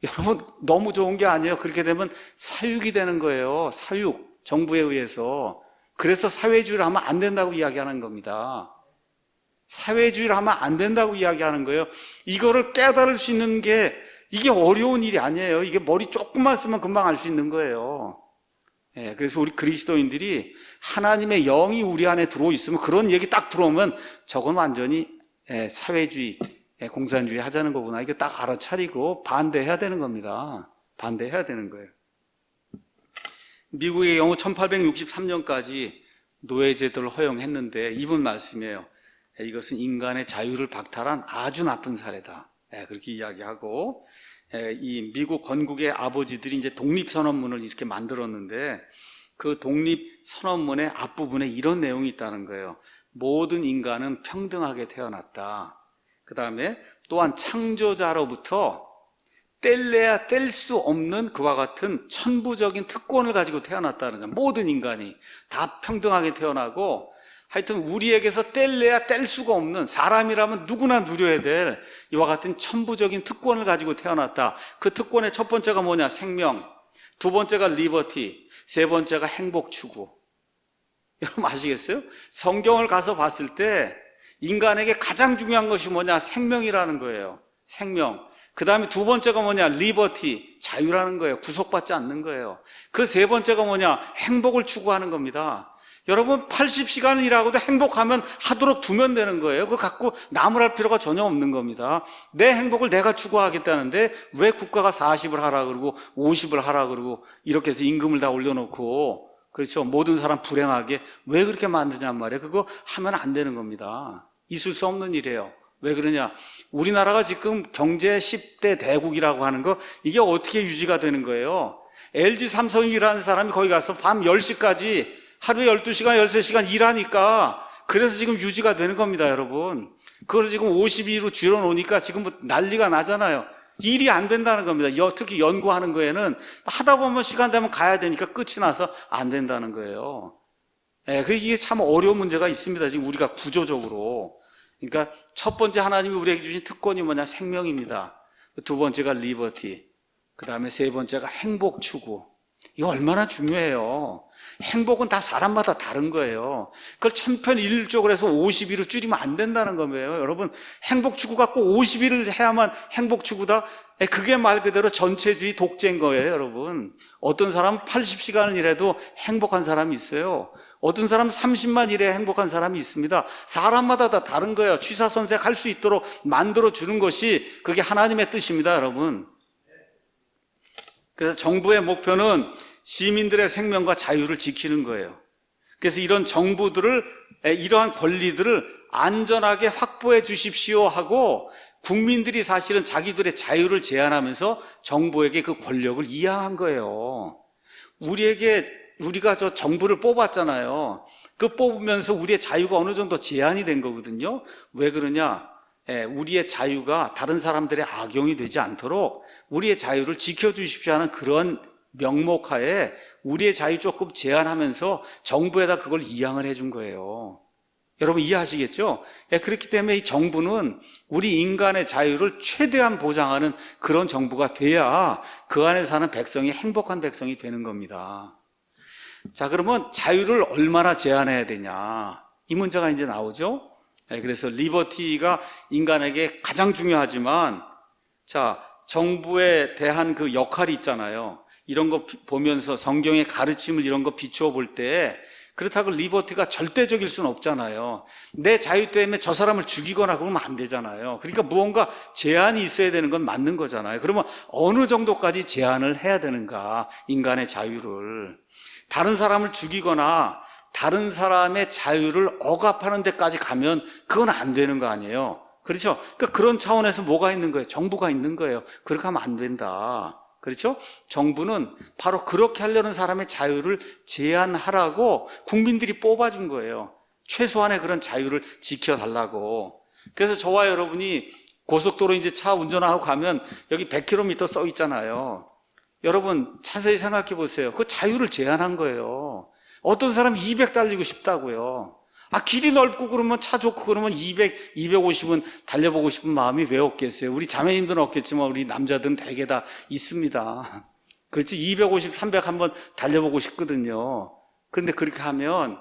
여러분, 너무 좋은 게 아니에요. 그렇게 되면 사육이 되는 거예요. 사육, 정부에 의해서. 그래서 사회주의를 하면 안 된다고 이야기하는 겁니다. 사회주의를 하면 안 된다고 이야기하는 거예요. 이거를 깨달을 수 있는 게 이게 어려운 일이 아니에요. 이게 머리 조금만 쓰면 금방 알 수 있는 거예요. 그래서 우리 그리스도인들이 하나님의 영이 우리 안에 들어오 있으면, 그런 얘기 딱 들어오면 저건 완전히 사회주의, 공산주의 하자는 거구나, 이게 딱 알아차리고 반대해야 되는 겁니다. 반대해야 되는 거예요. 미국의 경우 1863년까지 노예제도를 허용했는데 이분 말씀이에요. 이것은 인간의 자유를 박탈한 아주 나쁜 사례다, 그렇게 이야기하고, 이 미국 건국의 아버지들이 이제 독립선언문을 이렇게 만들었는데 그 독립선언문의 앞부분에 이런 내용이 있다는 거예요. 모든 인간은 평등하게 태어났다. 그 다음에 또한 창조자로부터 뗄래야 뗄 수 없는 그와 같은 천부적인 특권을 가지고 태어났다는 거예요. 모든 인간이 다 평등하게 태어나고, 하여튼 우리에게서 뗄래야 뗄 수가 없는, 사람이라면 누구나 누려야 될 이와 같은 천부적인 특권을 가지고 태어났다. 그 특권의 첫 번째가 뭐냐? 생명. 두 번째가 리버티. 세 번째가 행복 추구. 여러분 아시겠어요? 성경을 가서 봤을 때 인간에게 가장 중요한 것이 뭐냐? 생명이라는 거예요. 생명. 그 다음에 두 번째가 뭐냐? 리버티. 자유라는 거예요. 구속받지 않는 거예요. 그 세 번째가 뭐냐? 행복을 추구하는 겁니다. 여러분, 80시간을 일하고도 행복하면 하도록 두면 되는 거예요. 그거 갖고 나무랄 필요가 전혀 없는 겁니다. 내 행복을 내가 추구하겠다는데 왜 국가가 40을 하라 그러고 50을 하라 그러고 이렇게 해서 임금을 다 올려놓고, 그렇죠, 모든 사람 불행하게 왜 그렇게 만드냔 말이에요. 그거 하면 안 되는 겁니다. 있을 수 없는 일이에요. 왜 그러냐? 우리나라가 지금 경제 10대 대국이라고 하는 거, 이게 어떻게 유지가 되는 거예요? LG 삼성이라는 사람이 거기 가서 밤 10시까지 하루에 12시간, 13시간 일하니까, 그래서 지금 유지가 되는 겁니다, 여러분. 그걸 지금 52로 줄여놓으니까 지금 뭐 난리가 나잖아요. 일이 안 된다는 겁니다. 특히 연구하는 거에는 하다 보면 시간 되면 가야 되니까 끝이 나서 안 된다는 거예요. 이게 참 어려운 문제가 있습니다, 지금 우리가 구조적으로. 그러니까 첫 번째 하나님이 우리에게 주신 특권이 뭐냐? 생명입니다. 두 번째가 리버티. 그 다음에 세 번째가 행복 추구. 이거 얼마나 중요해요. 행복은 다 사람마다 다른 거예요. 그걸 천편일률적으로 해서 50일로 줄이면 안 된다는 거예요. 여러분, 행복 추구가 꼭 50일을 해야만 행복 추구다? 그게 말 그대로 전체주의 독재인 거예요, 여러분. 어떤 사람은 80시간을 일해도 행복한 사람이 있어요. 어떤 사람은 30만 일해 행복한 사람이 있습니다. 사람마다 다 다른 거예요. 취사선택할 수 있도록 만들어주는 것이 그게 하나님의 뜻입니다, 여러분. 그래서 정부의 목표는 시민들의 생명과 자유를 지키는 거예요. 그래서 이런 정부들을, 이러한 권리들을 안전하게 확보해 주십시오 하고, 국민들이 사실은 자기들의 자유를 제한하면서 정부에게 그 권력을 이양한 거예요. 우리가 저 정부를 뽑았잖아요. 그 뽑으면서 우리의 자유가 어느 정도 제한이 된 거거든요. 왜 그러냐? 우리의 자유가 다른 사람들의 악용이 되지 않도록 우리의 자유를 지켜주십시오 하는 그런 명목하에 우리의 자유 조금 제한하면서 정부에다 그걸 이양을 해준 거예요. 여러분 이해하시겠죠? 그렇기 때문에 이 정부는 우리 인간의 자유를 최대한 보장하는 그런 정부가 돼야 그 안에 사는 백성이 행복한 백성이 되는 겁니다. 자, 그러면 자유를 얼마나 제한해야 되냐? 이 문제가 이제 나오죠? 그래서 리버티가 인간에게 가장 중요하지만, 자, 정부에 대한 그 역할이 있잖아요. 이런 거 보면서 성경의 가르침을 이런 거 비추어 볼 때, 그렇다고 리버티가 절대적일 수는 없잖아요. 내 자유 때문에 저 사람을 죽이거나 그러면 안 되잖아요. 그러니까 무언가 제한이 있어야 되는 건 맞는 거잖아요. 그러면 어느 정도까지 제한을 해야 되는가, 인간의 자유를. 다른 사람을 죽이거나 다른 사람의 자유를 억압하는 데까지 가면 그건 안 되는 거 아니에요. 그렇죠? 그러니까 그런 차원에서 뭐가 있는 거예요? 정부가 있는 거예요. 그렇게 하면 안 된다. 그렇죠? 정부는 바로 그렇게 하려는 사람의 자유를 제한하라고 국민들이 뽑아준 거예요. 최소한의 그런 자유를 지켜달라고. 그래서 저와 여러분이 고속도로 이제 차 운전하고 가면 여기 100km 써 있잖아요. 여러분 자세히 생각해 보세요. 그 자유를 제한한 거예요. 어떤 사람이 200 달리고 싶다고요. 길이 넓고 그러면 차 좋고 그러면 200, 250은 달려보고 싶은 마음이 왜 없겠어요? 우리 자매님들은 없겠지만 우리 남자들은 대개 다 있습니다. 그렇지? 250, 300 한번 달려보고 싶거든요. 그런데 그렇게 하면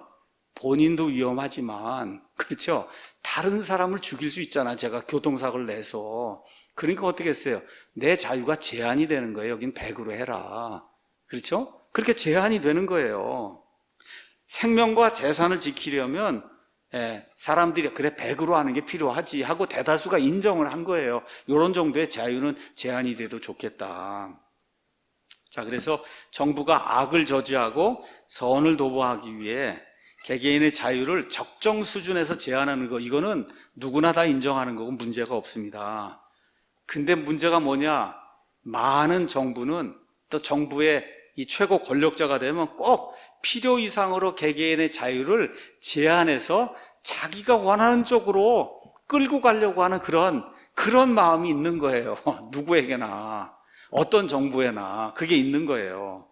본인도 위험하지만, 그렇죠? 다른 사람을 죽일 수 있잖아. 제가 교통사고를 내서. 그러니까 어떻게 했어요? 내 자유가 제한이 되는 거예요. 여긴 100으로 해라. 그렇죠? 그렇게 제한이 되는 거예요. 생명과 재산을 지키려면 사람들이 그래 100으로 하는 게 필요하지 하고 대다수가 인정을 한 거예요. 이런 정도의 자유는 제한이 돼도 좋겠다. 자, 그래서 정부가 악을 저지하고 선을 도모하기 위해 개개인의 자유를 적정 수준에서 제한하는 거, 이거는 누구나 다 인정하는 거고 문제가 없습니다. 근데 문제가 뭐냐? 많은 정부는 또 정부의 이 최고 권력자가 되면 꼭 필요 이상으로 개개인의 자유를 제한해서 자기가 원하는 쪽으로 끌고 가려고 하는 그런 마음이 있는 거예요. 누구에게나, 어떤 정부에나 그게 있는 거예요.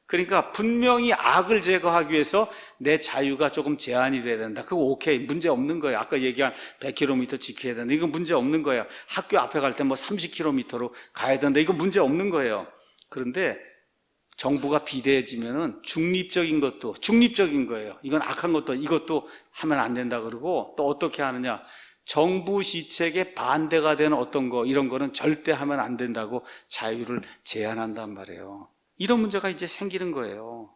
그러니까 분명히 악을 제거하기 위해서 내 자유가 조금 제한이 돼야 된다. 그거 오케이. 문제 없는 거예요. 아까 얘기한 100km 지켜야 된다. 이건 문제 없는 거예요. 학교 앞에 갈 때 뭐 30km로 가야 된다. 이건 문제 없는 거예요. 그런데 정부가 비대해지면은 중립적인 것도 중립적인 거예요. 이건 악한 것도 이것도 하면 안 된다 그러고 또 어떻게 하느냐? 정부 시책에 반대가 되는 어떤 거 이런 거는 절대 하면 안 된다고 자유를 제한한단 말이에요. 이런 문제가 이제 생기는 거예요.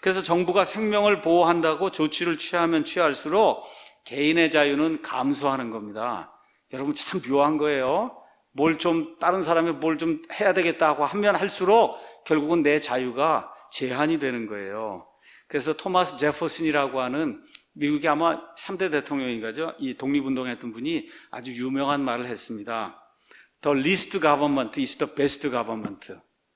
그래서 정부가 생명을 보호한다고 조치를 취하면 취할수록 개인의 자유는 감소하는 겁니다. 여러분 참 묘한 거예요. 다른 사람이 뭘 좀 해야 되겠다고 하면 할수록 결국은 내 자유가 제한이 되는 거예요. 그래서 토마스 제퍼슨이라고 하는 미국의 아마 3대 대통령인가죠? 이 독립운동했던 분이 아주 유명한 말을 했습니다. The least government is the best government.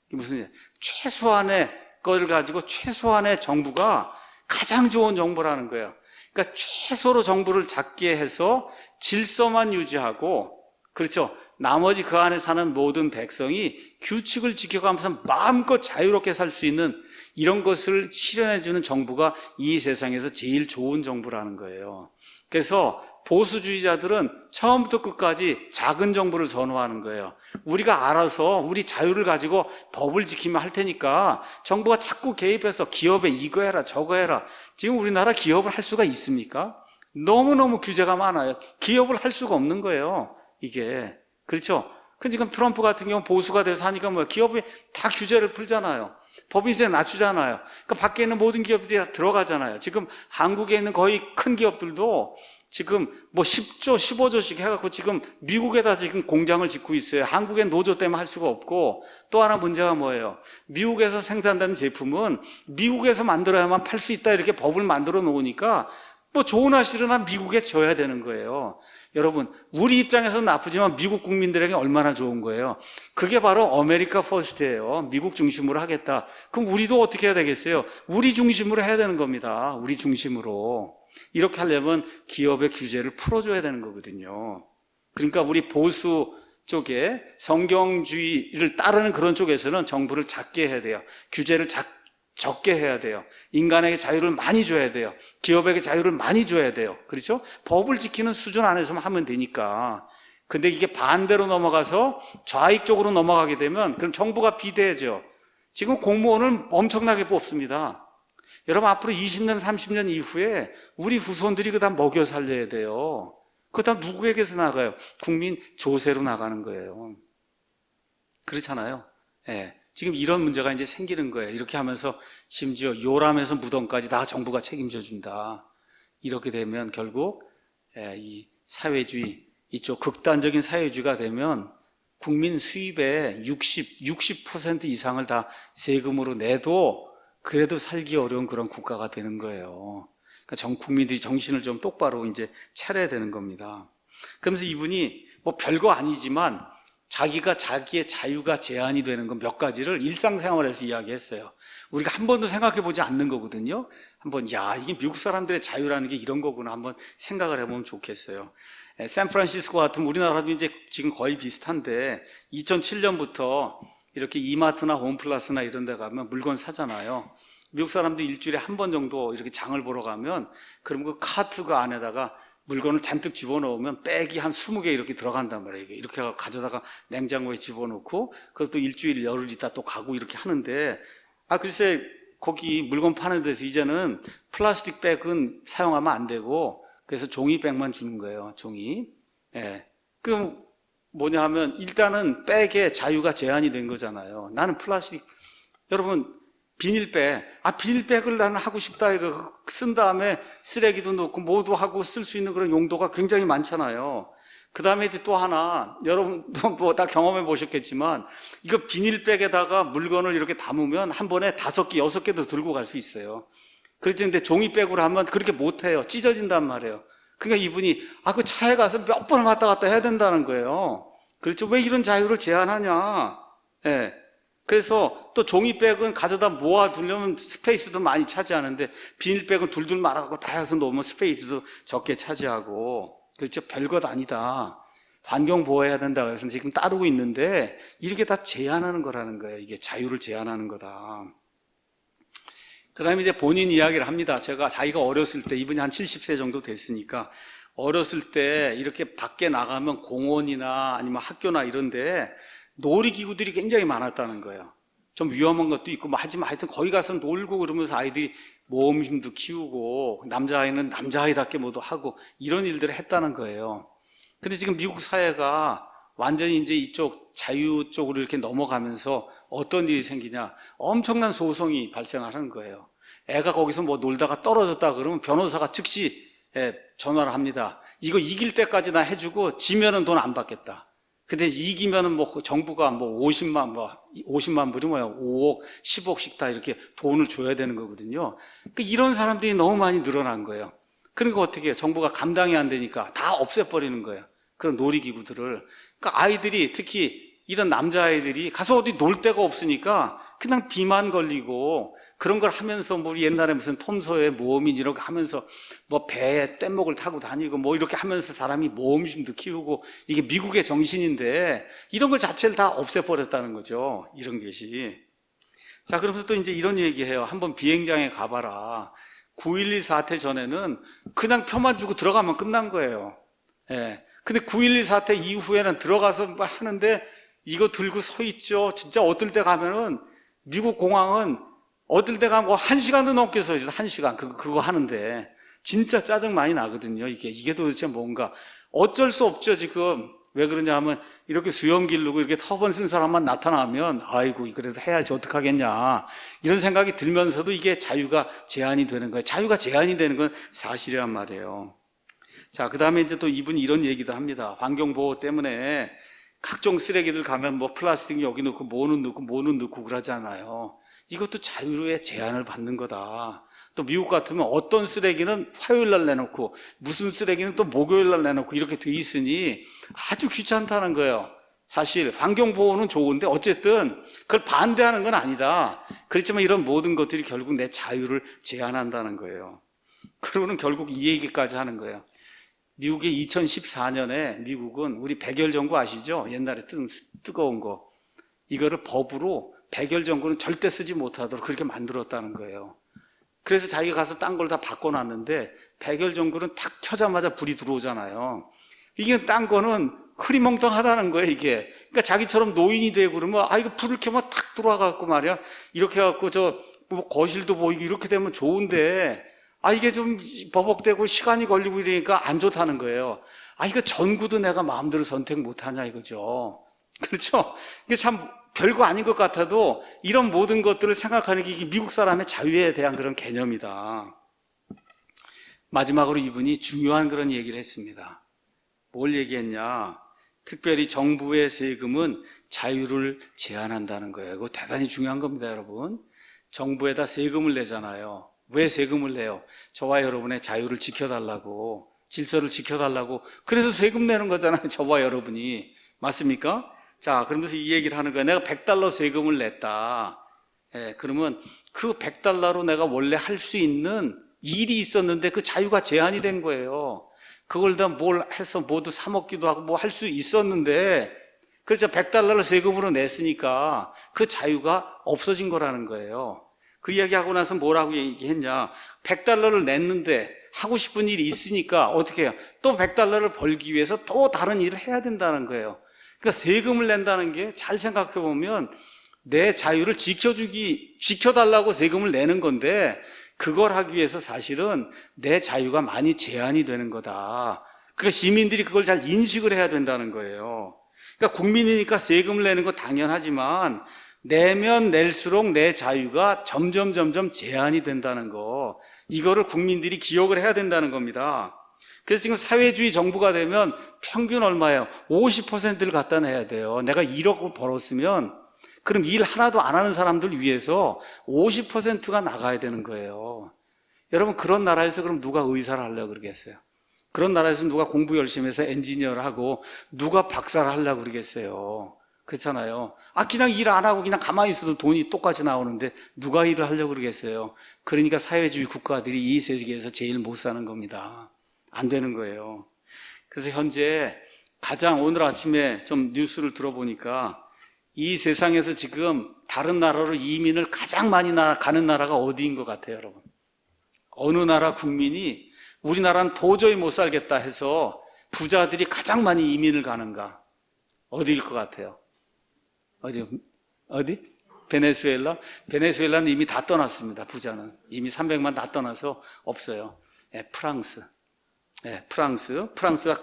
이게 무슨 얘기예요? 최소한의 것을 가지고 최소한의 정부가 가장 좋은 정부라는 거예요. 그러니까 최소로 정부를 작게 해서 질서만 유지하고, 그렇죠? 나머지 그 안에 사는 모든 백성이 규칙을 지켜가면서 마음껏 자유롭게 살 수 있는 이런 것을 실현해주는 정부가 이 세상에서 제일 좋은 정부라는 거예요. 그래서 보수주의자들은 처음부터 끝까지 작은 정부를 선호하는 거예요. 우리가 알아서 우리 자유를 가지고 법을 지키면 할 테니까 정부가 자꾸 개입해서 기업에 이거 해라 저거 해라. 지금 우리나라 기업을 할 수가 있습니까? 너무너무 규제가 많아요. 기업을 할 수가 없는 거예요. 이게. 그렇죠? 근데 지금 트럼프 같은 경우 보수가 돼서 하니까 뭐야? 기업이 다 규제를 풀잖아요. 법인세 낮추잖아요. 그러니까 밖에 있는 모든 기업들이 다 들어가잖아요. 지금 한국에 있는 거의 큰 기업들도 지금 뭐 10조, 15조씩 해갖고 지금 미국에다 지금 공장을 짓고 있어요. 한국엔 노조 때문에 할 수가 없고, 또 하나 문제가 뭐예요? 미국에서 생산되는 제품은 미국에서 만들어야만 팔 수 있다 이렇게 법을 만들어 놓으니까 뭐 좋으나 싫으나 미국에 져야 되는 거예요. 여러분, 우리 입장에서는 나쁘지만 미국 국민들에게 얼마나 좋은 거예요. 그게 바로 아메리카 퍼스트예요. 미국 중심으로 하겠다. 그럼 우리도 어떻게 해야 되겠어요? 우리 중심으로 해야 되는 겁니다. 우리 중심으로. 이렇게 하려면 기업의 규제를 풀어줘야 되는 거거든요. 그러니까 우리 보수 쪽에 성경주의를 따르는 그런 쪽에서는 정부를 작게 해야 돼요. 규제를 적게 해야 돼요. 인간에게 자유를 많이 줘야 돼요. 기업에게 자유를 많이 줘야 돼요. 그렇죠? 법을 지키는 수준 안에서만 하면 되니까. 근데 이게 반대로 넘어가서 좌익 쪽으로 넘어가게 되면 그럼 정부가 비대해져. 지금 공무원을 엄청나게 뽑습니다. 여러분 앞으로 20년, 30년 이후에 우리 후손들이 그다 먹여 살려야 돼요. 그거 다 누구에게서 나가요? 국민 조세로 나가는 거예요. 그렇잖아요. 예. 지금 이런 문제가 이제 생기는 거예요. 이렇게 하면서 심지어 요람에서 무덤까지 다 정부가 책임져 준다. 이렇게 되면 결국 이 사회주의, 이쪽 극단적인 사회주의가 되면 국민 수입의 60% 이상을 다 세금으로 내도 그래도 살기 어려운 그런 국가가 되는 거예요. 그러니까 국민들이 정신을 좀 똑바로 이제 차려야 되는 겁니다. 그러면서 이분이 뭐 별거 아니지만 자기가 자기의 자유가 제한이 되는 건 몇 가지를 일상생활에서 이야기했어요. 우리가 한 번도 생각해 보지 않는 거거든요. 한번 이게 미국 사람들의 자유라는 게 이런 거구나 한번 생각을 해보면 좋겠어요. 샌프란시스코 같은 우리나라도 이제 지금 거의 비슷한데 2007년부터 이렇게 이마트나 홈플러스나 이런 데 가면 물건 사잖아요. 미국 사람들 일주일에 한 번 정도 이렇게 장을 보러 가면 그럼 그 카트 그 안에다가 물건을 잔뜩 집어넣으면 백이 한 20개 이렇게 들어간단 말이에요. 이렇게 가져다가 냉장고에 집어넣고 그것도 일주일 열흘 있다 또 가고 이렇게 하는데 글쎄 거기 물건 파는 데서 이제는 플라스틱 백은 사용하면 안 되고 그래서 종이백만 주는 거예요. 종이. 예. 그럼 뭐냐 하면 일단은 백의 자유가 제한이 된 거잖아요. 나는 플라스틱 여러분 비닐백, 비닐백을 나는 하고 싶다, 이거 쓴 다음에 쓰레기도 넣고 모두 하고 쓸 수 있는 그런 용도가 굉장히 많잖아요. 그 다음에 이제 또 하나, 여러분도 뭐 다 경험해 보셨겠지만, 이거 비닐백에다가 물건을 이렇게 담으면 한 번에 5개, 6개도 들고 갈 수 있어요. 그렇지, 근데 종이백으로 하면 그렇게 못 해요. 찢어진단 말이에요. 그러니까 이분이, 그 차에 가서 몇 번을 왔다 갔다 해야 된다는 거예요. 그렇죠. 왜 이런 자유를 제한하냐. 예. 그래서 또 종이백은 가져다 모아두려면 스페이스도 많이 차지하는데 비닐백은 둘둘 말아갖고 다 해서 놓으면 스페이스도 적게 차지하고 그렇죠. 별것 아니다. 환경 보호해야 된다고 해서 지금 따르고 있는데 이렇게 다 제한하는 거라는 거예요. 이게 자유를 제한하는 거다. 그 다음에 이제 본인 이야기를 합니다. 자기가 어렸을 때 이분이 한 70세 정도 됐으니까 어렸을 때 이렇게 밖에 나가면 공원이나 아니면 학교나 이런데 놀이기구들이 굉장히 많았다는 거예요. 좀 위험한 것도 있고 하지만 하여튼 거기 가서 놀고 그러면서 아이들이 모험심도 키우고 남자아이는 남자아이답게 뭐도 하고 이런 일들을 했다는 거예요. 근데 지금 미국 사회가 완전히 이제 이쪽 자유 쪽으로 이렇게 넘어가면서 어떤 일이 생기냐, 엄청난 소송이 발생하는 거예요. 애가 거기서 뭐 놀다가 떨어졌다 그러면 변호사가 즉시 전화를 합니다. 이거 이길 때까지 나 해주고 지면은 돈 안 받겠다. 근데 이기면은 뭐 정부가 뭐 50만 불이 뭐야 5억, 10억씩 다 이렇게 돈을 줘야 되는 거거든요. 그러니까 이런 사람들이 너무 많이 늘어난 거예요. 그러니까 어떻게 해요? 정부가 감당이 안 되니까 다 없애버리는 거예요. 그런 놀이기구들을. 그러니까 아이들이 특히 이런 남자아이들이 가서 어디 놀 데가 없으니까 그냥 비만 걸리고 그런 걸 하면서 뭐 옛날에 무슨 톰소의 모험인 이렇게 하면서 뭐 배에 뗏목을 타고 다니고 뭐 이렇게 하면서 사람이 모험심도 키우고 이게 미국의 정신인데 이런 것 자체를 다 없애버렸다는 거죠. 이런 것이. 자, 그러면서 또 이제 이런 얘기해요. 한번 비행장에 가봐라. 9.11 사태 전에는 그냥 표만 주고 들어가면 끝난 거예요. 예. 근데 9.11 사태 이후에는 들어가서 뭐 하는데 이거 들고 서 있죠. 진짜 어떨 때 가면은 미국 공항은 어떨 때 가면 1시간도 넘게 서 있어요. 1시간. 그거 하는데. 진짜 짜증 많이 나거든요. 이게 도대체 뭔가. 어쩔 수 없죠, 지금. 왜 그러냐 하면 이렇게 수염 기르고 이렇게 터번 쓴 사람만 나타나면 아이고, 그래도 해야지 어떡하겠냐. 이런 생각이 들면서도 이게 자유가 제한이 되는 거예요. 자유가 제한이 되는 건 사실이란 말이에요. 자, 그 다음에 이제 또 이분이 이런 얘기도 합니다. 환경보호 때문에 각종 쓰레기들 가면 뭐 플라스틱 여기 넣고 뭐는 넣고 그러잖아요. 이것도 자유의 제한을 받는 거다. 또 미국 같으면 어떤 쓰레기는 화요일 날 내놓고 무슨 쓰레기는 또 목요일 날 내놓고 이렇게 돼 있으니 아주 귀찮다는 거예요. 사실 환경보호는 좋은데 어쨌든 그걸 반대하는 건 아니다. 그렇지만 이런 모든 것들이 결국 내 자유를 제한한다는 거예요. 그러고는 결국 이 얘기까지 하는 거예요. 미국의 2014년에 미국은 우리 백열전구 아시죠? 옛날에 뜨거운 거. 이거를 법으로 백열전구는 절대 쓰지 못하도록 그렇게 만들었다는 거예요. 그래서 자기가 가서 딴 걸 다 바꿔놨는데 백열전구는 탁 켜자마자 불이 들어오잖아요. 이게 딴 거는 흐리멍텅하다는 거예요, 이게. 그러니까 자기처럼 노인이 되고 그러면 이거 불을 켜면 탁 들어와갖고 말이야. 이렇게 해갖고 뭐 거실도 보이고 이렇게 되면 좋은데 이게 좀 버벅대고 시간이 걸리고 이러니까 안 좋다는 거예요. 이거 전구도 내가 마음대로 선택 못하냐 이거죠. 그렇죠? 이게 참 별거 아닌 것 같아도 이런 모든 것들을 생각하는 게 이게 미국 사람의 자유에 대한 그런 개념이다. 마지막으로 이분이 중요한 그런 얘기를 했습니다. 뭘 얘기했냐? 특별히 정부의 세금은 자유를 제한한다는 거예요. 이거 대단히 중요한 겁니다, 여러분. 정부에다 세금을 내잖아요. 왜 세금을 내요? 저와 여러분의 자유를 지켜달라고, 질서를 지켜달라고. 그래서 세금 내는 거잖아요, 저와 여러분이. 맞습니까? 자, 그러면서 이 얘기를 하는 거예요. 내가 $100 세금을 냈다. 그러면 그 $100로 내가 원래 할 수 있는 일이 있었는데 그 자유가 제한이 된 거예요. 그걸 다 뭘 해서 모두 사 먹기도 하고 뭐 할 수 있었는데, 그래서 $100를 세금으로 냈으니까 그 자유가 없어진 거라는 거예요. 그 이야기하고 나서 뭐라고 얘기했냐? $100를 냈는데 하고 싶은 일이 있으니까 어떻게 해요? 또 $100를 벌기 위해서 또 다른 일을 해야 된다는 거예요. 그러니까 세금을 낸다는 게 잘 생각해 보면 내 자유를 지켜달라고 세금을 내는 건데, 그걸 하기 위해서 사실은 내 자유가 많이 제한이 되는 거다. 그러니까 시민들이 그걸 잘 인식을 해야 된다는 거예요. 그러니까 국민이니까 세금을 내는 거 당연하지만 내면 낼수록 내 자유가 점점 제한이 된다는 거, 이거를 국민들이 기억을 해야 된다는 겁니다. 그래서 지금 사회주의 정부가 되면 평균 얼마예요? 50%를 갖다 내야 돼요. 내가 1억을 벌었으면 그럼 일 하나도 안 하는 사람들 위해서 50%가 나가야 되는 거예요. 여러분, 그런 나라에서 그럼 누가 의사를 하려고 그러겠어요? 그런 나라에서 누가 공부 열심히 해서 엔지니어를 하고 누가 박사를 하려고 그러겠어요? 그렇잖아요. 그냥 일 안 하고 그냥 가만히 있어도 돈이 똑같이 나오는데 누가 일을 하려고 그러겠어요? 그러니까 사회주의 국가들이 이 세계에서 제일 못 사는 겁니다. 안 되는 거예요. 그래서 현재 오늘 아침에 좀 뉴스를 들어보니까 이 세상에서 지금 다른 나라로 이민을 가장 많이 가는 나라가 어디인 것 같아요, 여러분? 어느 나라 국민이 우리나라는 도저히 못 살겠다 해서 부자들이 가장 많이 이민을 가는가? 어디일 것 같아요? 어디? 베네수엘라? 베네수엘라는 이미 다 떠났습니다, 부자는. 이미 300만 다 떠나서 없어요. 프랑스. 프랑스가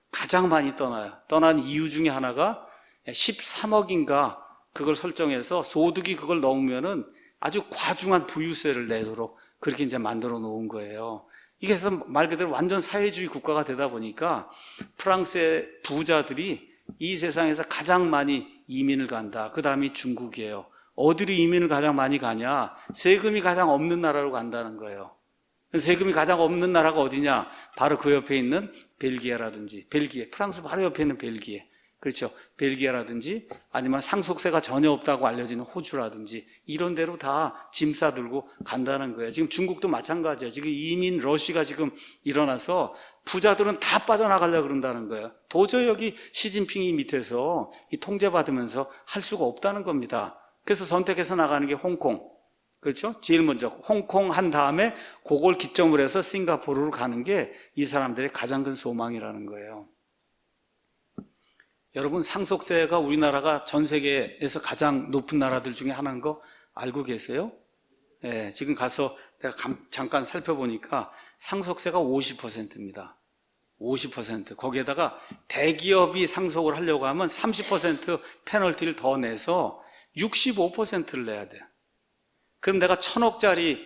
가장 많이 떠나요. 떠난 이유 중에 하나가 13억인가 그걸 설정해서 소득이 그걸 넘으면은 아주 과중한 부유세를 내도록 그렇게 이제 만들어 놓은 거예요. 이게 해서 말 그대로 완전 사회주의 국가가 되다 보니까 프랑스의 부자들이 이 세상에서 가장 많이 이민을 간다. 그 다음이 중국이에요. 어디로 이민을 가장 많이 가냐? 세금이 가장 없는 나라로 간다는 거예요. 세금이 가장 없는 나라가 어디냐? 바로 그 옆에 있는 벨기에라든지, 프랑스 바로 옆에 있는 벨기에. 그렇죠. 벨기에라든지 아니면 상속세가 전혀 없다고 알려지는 호주라든지 이런 데로 다 짐 싸들고 간다는 거예요. 지금 중국도 마찬가지예요. 지금 이민 러시가 지금 일어나서 부자들은 다 빠져나가려고 그런다는 거예요. 도저히 여기 시진핑이 밑에서 이 통제받으면서 할 수가 없다는 겁니다. 그래서 선택해서 나가는 게 홍콩. 그렇죠? 제일 먼저 홍콩 한 다음에 그걸 기점으로 해서 싱가포르로 가는 게 이 사람들의 가장 큰 소망이라는 거예요. 여러분, 상속세가 우리나라가 전 세계에서 가장 높은 나라들 중에 하나인 거 알고 계세요? 지금 가서 내가 잠깐 살펴보니까 상속세가 50%입니다. 50%. 거기에다가 대기업이 상속을 하려고 하면 30% 페널티를 더 내서 65%를 내야 돼요. 그럼 내가 1,000억짜리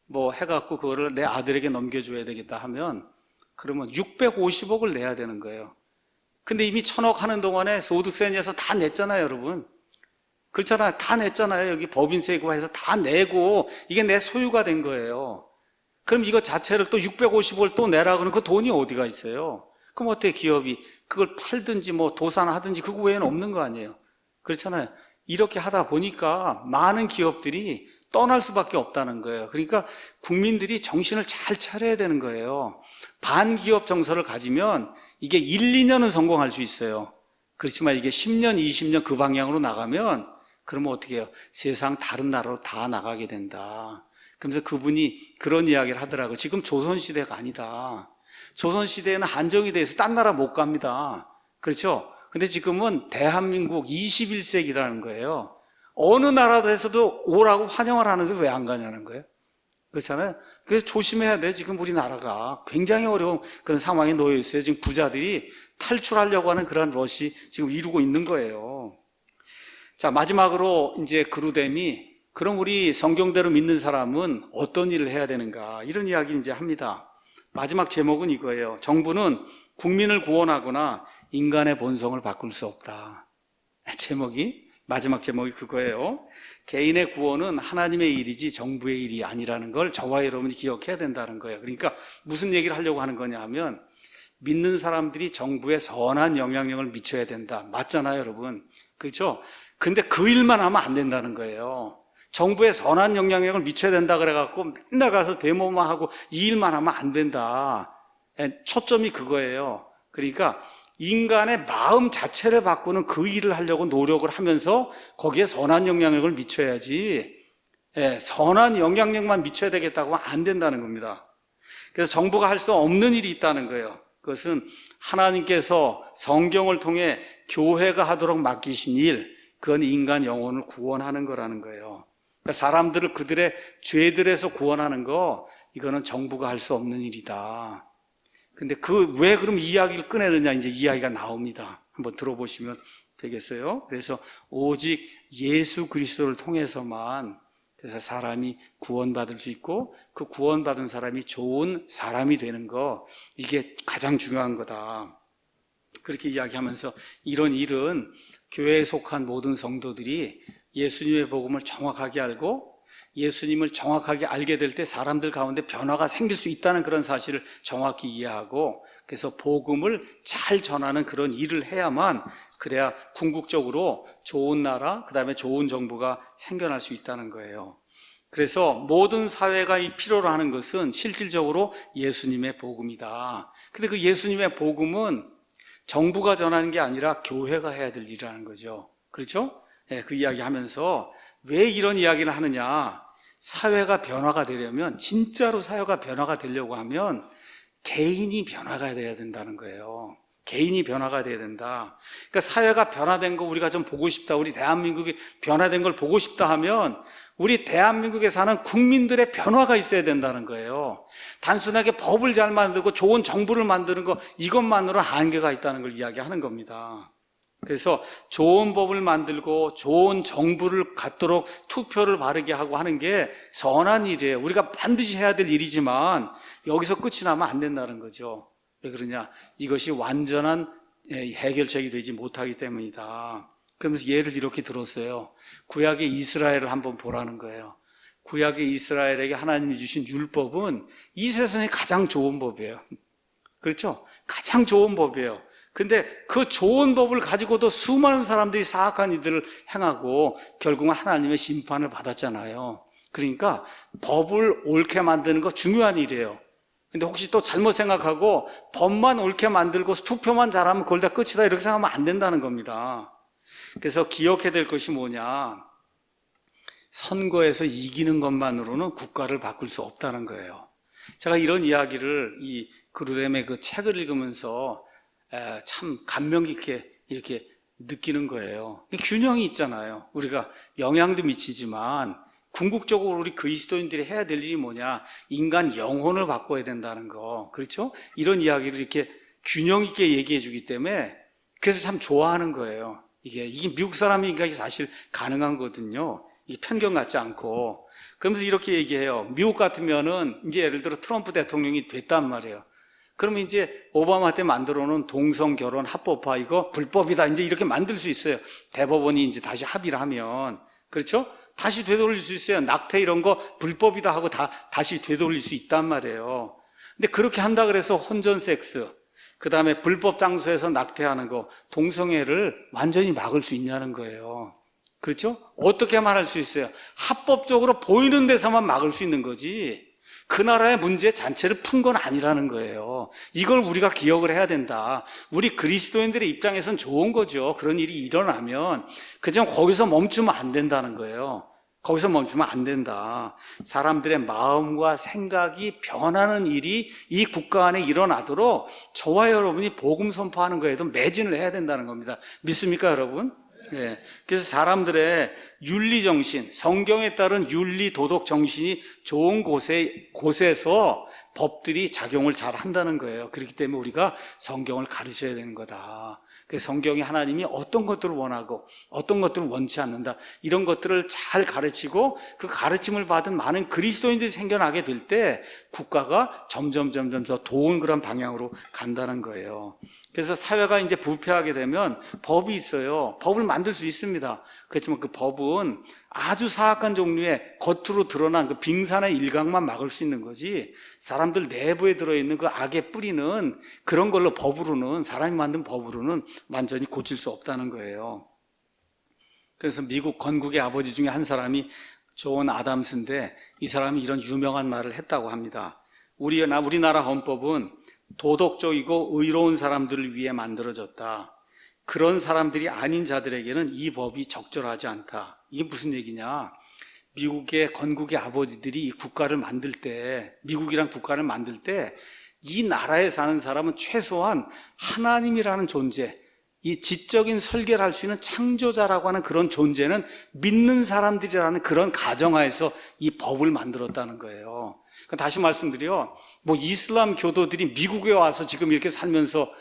뭐 해갖고 그거를 내 아들에게 넘겨줘야 되겠다 하면 그러면 650억을 내야 되는 거예요. 근데 이미 1,000억 하는 동안에 소득세 내서 다 냈잖아요, 여러분. 그렇잖아요. 다 냈잖아요. 여기 법인세고 해서 다 내고 이게 내 소유가 된 거예요. 그럼 이거 자체를 또 650억을 또 내라 그러면 그 돈이 어디가 있어요? 그럼 어떻게 기업이 그걸 팔든지 뭐 도산하든지 그거 외에는 없는 거 아니에요? 그렇잖아요. 이렇게 하다 보니까 많은 기업들이 떠날 수밖에 없다는 거예요. 그러니까 국민들이 정신을 잘 차려야 되는 거예요. 반기업 정서를 가지면 이게 1, 2년은 성공할 수 있어요. 그렇지만 이게 10년, 20년 그 방향으로 나가면 그러면 어떻게 해요? 세상 다른 나라로 다 나가게 된다. 그러면서 그분이 그런 이야기를 하더라고요. 지금 조선시대가 아니다. 조선시대에는 한정이 돼서 딴 나라 못 갑니다. 그렇죠? 근데 지금은 대한민국 21세기라는 거예요. 어느 나라에서도 오라고 환영을 하는데 왜 안 가냐는 거예요. 그렇잖아요. 그래서 조심해야 돼. 지금 우리나라가 굉장히 어려운 그런 상황에 놓여 있어요. 지금 부자들이 탈출하려고 하는 그런 러시 지금 이루고 있는 거예요. 자, 마지막으로 이제 그루뎀이 그럼 우리 성경대로 믿는 사람은 어떤 일을 해야 되는가? 이런 이야기를 이제 합니다. 마지막 제목은 이거예요. 정부는 국민을 구원하거나 인간의 본성을 바꿀 수 없다. 마지막 제목이 그거예요. 개인의 구원은 하나님의 일이지 정부의 일이 아니라는 걸 저와 여러분이 기억해야 된다는 거예요. 그러니까 무슨 얘기를 하려고 하는 거냐 하면 믿는 사람들이 정부에 선한 영향력을 미쳐야 된다. 맞잖아요, 여러분. 그렇죠? 근데 그 일만 하면 안 된다는 거예요. 정부에 선한 영향력을 미쳐야 된다 그래갖고 맨날 가서 데모만 하고 이 일만 하면 안 된다. 초점이 그거예요. 그러니까 인간의 마음 자체를 바꾸는 그 일을 하려고 노력을 하면서 거기에 선한 영향력을 미쳐야지, 선한 영향력만 미쳐야 되겠다고 하면 안 된다는 겁니다. 그래서 정부가 할 수 없는 일이 있다는 거예요. 그것은 하나님께서 성경을 통해 교회가 하도록 맡기신 일, 그건 인간 영혼을 구원하는 거라는 거예요. 그러니까 사람들을 그들의 죄들에서 구원하는 거, 이거는 정부가 할 수 없는 일이다. 근데 왜 그럼 이 이야기를 꺼내느냐, 이제 이야기가 나옵니다. 한번 들어보시면 되겠어요. 그래서 오직 예수 그리스도를 통해서만 그래서 사람이 구원받을 수 있고 그 구원받은 사람이 좋은 사람이 되는 거, 이게 가장 중요한 거다. 그렇게 이야기하면서 이런 일은 교회에 속한 모든 성도들이 예수님의 복음을 정확하게 알고 예수님을 정확하게 알게 될 때 사람들 가운데 변화가 생길 수 있다는 그런 사실을 정확히 이해하고 그래서 복음을 잘 전하는 그런 일을 해야만 그래야 궁극적으로 좋은 나라, 그 다음에 좋은 정부가 생겨날 수 있다는 거예요. 그래서 모든 사회가 이 필요로 하는 것은 실질적으로 예수님의 복음이다. 근데 그 예수님의 복음은 정부가 전하는 게 아니라 교회가 해야 될 일이라는 거죠. 그렇죠? 그 이야기 하면서 왜 이런 이야기를 하느냐? 사회가 변화가 되려면, 진짜로 사회가 변화가 되려고 하면 개인이 변화가 돼야 된다는 거예요. 개인이 변화가 돼야 된다. 그러니까 사회가 변화된 거 우리가 좀 보고 싶다, 우리 대한민국이 변화된 걸 보고 싶다 하면 우리 대한민국에 사는 국민들의 변화가 있어야 된다는 거예요. 단순하게 법을 잘 만들고 좋은 정부를 만드는 거, 이것만으로 한계가 있다는 걸 이야기하는 겁니다. 그래서 좋은 법을 만들고 좋은 정부를 갖도록 투표를 바르게 하고 하는 게 선한 일이에요. 우리가 반드시 해야 될 일이지만 여기서 끝이 나면 안 된다는 거죠. 왜 그러냐? 이것이 완전한 해결책이 되지 못하기 때문이다. 그러면서 예를 이렇게 들었어요. 구약의 이스라엘을 한번 보라는 거예요. 구약의 이스라엘에게 하나님이 주신 율법은 이 세상에 가장 좋은 법이에요. 그렇죠? 가장 좋은 법이에요. 근데 그 좋은 법을 가지고도 수많은 사람들이 사악한 일들을 행하고 결국은 하나님의 심판을 받았잖아요. 그러니까 법을 옳게 만드는 거 중요한 일이에요. 근데 혹시 또 잘못 생각하고 법만 옳게 만들고 투표만 잘하면 그걸 다 끝이다 이렇게 생각하면 안 된다는 겁니다. 그래서 기억해야 될 것이 뭐냐? 선거에서 이기는 것만으로는 국가를 바꿀 수 없다는 거예요. 제가 이런 이야기를 이 그루뎀의 그 책을 읽으면서 참 감명 깊게 이렇게 느끼는 거예요. 균형이 있잖아요. 우리가 영향도 미치지만 궁극적으로 우리 그리스도인들이 해야 될 일이 뭐냐? 인간 영혼을 바꿔야 된다는 거. 그렇죠? 이런 이야기를 이렇게 균형 있게 얘기해 주기 때문에 그래서 참 좋아하는 거예요. 이게 미국 사람이니까 사실 가능한 거거든요. 이게 편견 같지 않고. 그러면서 이렇게 얘기해요. 미국 같으면은 이제 예를 들어 트럼프 대통령이 됐단 말이에요. 그러면 이제 오바마 때 만들어 놓은 동성 결혼 합법화 이거 불법이다 이제 이렇게 만들 수 있어요. 대법원이 이제 다시 합의를 하면. 그렇죠? 다시 되돌릴 수 있어요. 낙태 이런 거 불법이다 하고 다시 되돌릴 수 있단 말이에요. 근데 그렇게 한다 그래서 혼전 섹스, 그 다음에 불법 장소에서 낙태하는 거, 동성애를 완전히 막을 수 있냐는 거예요. 그렇죠? 어떻게만 할 수 있어요? 합법적으로 보이는 데서만 막을 수 있는 거지 그 나라의 문제 전체를 푼 건 아니라는 거예요. 이걸 우리가 기억을 해야 된다. 우리 그리스도인들의 입장에선 좋은 거죠. 그런 일이 일어나면 그냥 거기서 멈추면 안 된다는 거예요. 거기서 멈추면 안 된다. 사람들의 마음과 생각이 변하는 일이 이 국가 안에 일어나도록 저와 여러분이 복음 선포하는 거에도 매진을 해야 된다는 겁니다. 믿습니까, 여러분? 네. 그래서 사람들의 윤리 정신, 성경에 따른 윤리 도덕 정신이 좋은 곳에서 법들이 작용을 잘 한다는 거예요. 그렇기 때문에 우리가 성경을 가르쳐야 되는 거다. 그래서 성경이 하나님이 어떤 것들을 원하고 어떤 것들을 원치 않는다, 이런 것들을 잘 가르치고 그 가르침을 받은 많은 그리스도인들이 생겨나게 될 때 국가가 점점 더 좋은 그런 방향으로 간다는 거예요. 그래서 사회가 이제 부패하게 되면 법이 있어요. 법을 만들 수 있습니다. 그렇지만 그 법은 아주 사악한 종류의 겉으로 드러난 그 빙산의 일각만 막을 수 있는 거지, 사람들 내부에 들어있는 그 악의 뿌리는 그런 걸로 법으로는, 사람이 만든 법으로는 완전히 고칠 수 없다는 거예요. 그래서 미국 건국의 아버지 중에 한 사람이 존 아담스인데, 이 사람이 이런 유명한 말을 했다고 합니다. 우리나라 헌법은 도덕적이고 의로운 사람들을 위해 만들어졌다. 그런 사람들이 아닌 자들에게는 이 법이 적절하지 않다. 이게 무슨 얘기냐? 미국의 건국의 아버지들이 이 국가를 만들 때, 미국이란 국가를 만들 때 이 나라에 사는 사람은 최소한 하나님이라는 존재, 이 지적인 설계를 할 수 있는 창조자라고 하는 그런 존재는 믿는 사람들이라는 그런 가정하에서 이 법을 만들었다는 거예요. 다시 말씀드려, 이슬람 교도들이 미국에 와서 지금 이렇게 살면서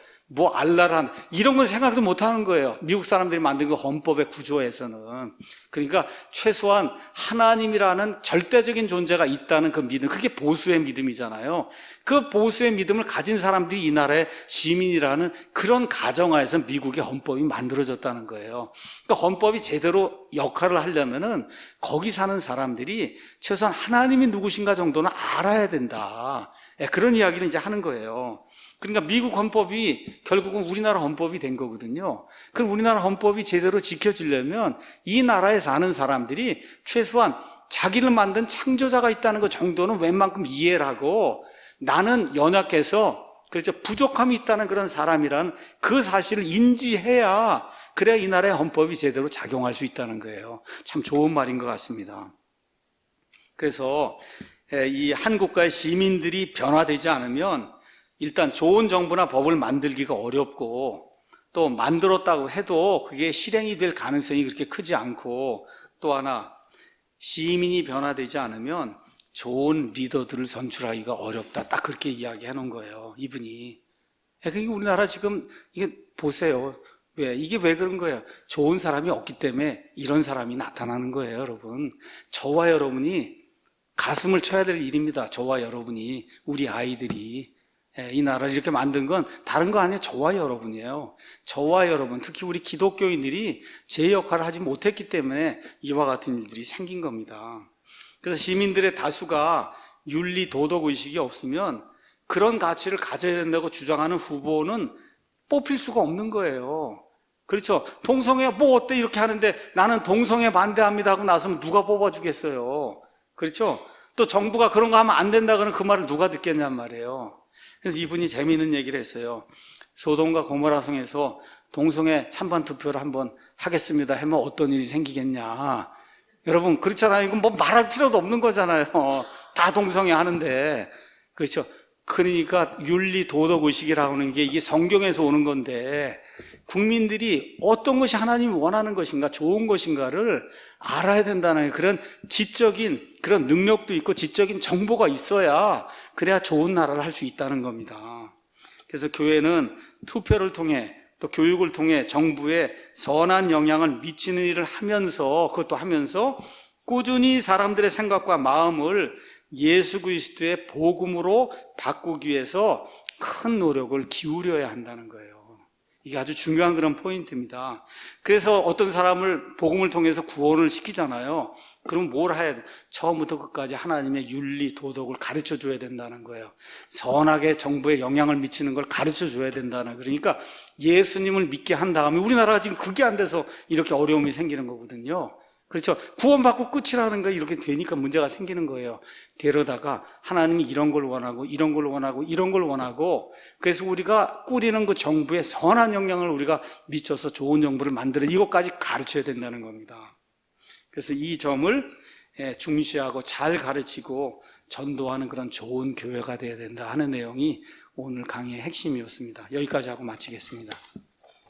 알라란 이런 건 생각도 못 하는 거예요. 미국 사람들이 만든 그 헌법의 구조에서는. 그러니까 최소한 하나님이라는 절대적인 존재가 있다는 그 믿음, 그게 보수의 믿음이잖아요. 그 보수의 믿음을 가진 사람들이 이 나라의 시민이라는 그런 가정하에서 미국의 헌법이 만들어졌다는 거예요. 그러니까 헌법이 제대로 역할을 하려면은 거기 사는 사람들이 최소한 하나님이 누구신가 정도는 알아야 된다. 그런 이야기를 이제 하는 거예요. 그러니까 미국 헌법이 결국은 우리나라 헌법이 된 거거든요. 그럼 우리나라 헌법이 제대로 지켜지려면 이 나라에 사는 사람들이 최소한 자기를 만든 창조자가 있다는 것 정도는 웬만큼 이해를 하고, 나는 연약해서 그렇죠, 부족함이 있다는 그런 사람이란 그 사실을 인지해야, 그래야 이 나라의 헌법이 제대로 작용할 수 있다는 거예요. 참 좋은 말인 것 같습니다. 그래서 이 한국가의 시민들이 변화되지 않으면 일단 좋은 정부나 법을 만들기가 어렵고, 또 만들었다고 해도 그게 실행이 될 가능성이 그렇게 크지 않고, 또 하나 시민이 변화되지 않으면 좋은 리더들을 선출하기가 어렵다. 딱 그렇게 이야기해 놓은 거예요, 이분이. 그게 우리나라 지금 이게 보세요. 이게 왜 그런 거예요? 좋은 사람이 없기 때문에 이런 사람이 나타나는 거예요, 여러분. 저와 여러분이 가슴을 쳐야 될 일입니다. 저와 여러분이, 우리 아이들이. 이 나라를 이렇게 만든 건 다른 거 아니에요. 저와 여러분이에요. 저와 여러분, 특히 우리 기독교인들이 제 역할을 하지 못했기 때문에 이와 같은 일들이 생긴 겁니다. 그래서 시민들의 다수가 윤리 도덕 의식이 없으면 그런 가치를 가져야 된다고 주장하는 후보는 뽑힐 수가 없는 거예요. 그렇죠? 동성애 어때 이렇게 하는데 나는 동성애 반대합니다 하고 나서면 누가 뽑아주겠어요? 그렇죠? 또 정부가 그런 거 하면 안 된다 그러면 그 말을 누가 듣겠냔 말이에요. 그래서 이분이 재미있는 얘기를 했어요. 소돔과 고모라 성에서 동성애 찬반 투표를 한번 하겠습니다 하면 어떤 일이 생기겠냐. 여러분, 그렇잖아요. 이건 말할 필요도 없는 거잖아요. 다 동성애 하는데. 그렇죠? 그러니까 윤리 도덕 의식이라고 하는 게 이게 성경에서 오는 건데, 국민들이 어떤 것이 하나님이 원하는 것인가, 좋은 것인가를 알아야 된다는 그런 지적인 그런 능력도 있고 지적인 정보가 있어야, 그래야 좋은 나라를 할 수 있다는 겁니다. 그래서 교회는 투표를 통해 또 교육을 통해 정부에 선한 영향을 미치는 일을 하면서, 그것도 하면서 꾸준히 사람들의 생각과 마음을 예수 그리스도의 복음으로 바꾸기 위해서 큰 노력을 기울여야 한다는 거예요. 이게 아주 중요한 그런 포인트입니다. 그래서 어떤 사람을 복음을 통해서 구원을 시키잖아요. 그럼 뭘 해야 돼? 처음부터 끝까지 하나님의 윤리, 도덕을 가르쳐 줘야 된다는 거예요. 선하게 정부에 영향을 미치는 걸 가르쳐 줘야 된다는 거예요. 그러니까 예수님을 믿게 한 다음에 우리나라가 지금 그게 안 돼서 이렇게 어려움이 생기는 거거든요. 그렇죠. 구원받고 끝이라는 거 이렇게 되니까 문제가 생기는 거예요. 데려다가 하나님이 이런 걸 원하고 이런 걸 원하고 이런 걸 원하고 그래서 우리가 꾸리는 그 정부에 선한 영향을 우리가 미쳐서 좋은 정부를 만들어 이것까지 가르쳐야 된다는 겁니다. 그래서 이 점을 중시하고 잘 가르치고 전도하는 그런 좋은 교회가 되어야 된다 하는 내용이 오늘 강의의 핵심이었습니다. 여기까지 하고 마치겠습니다.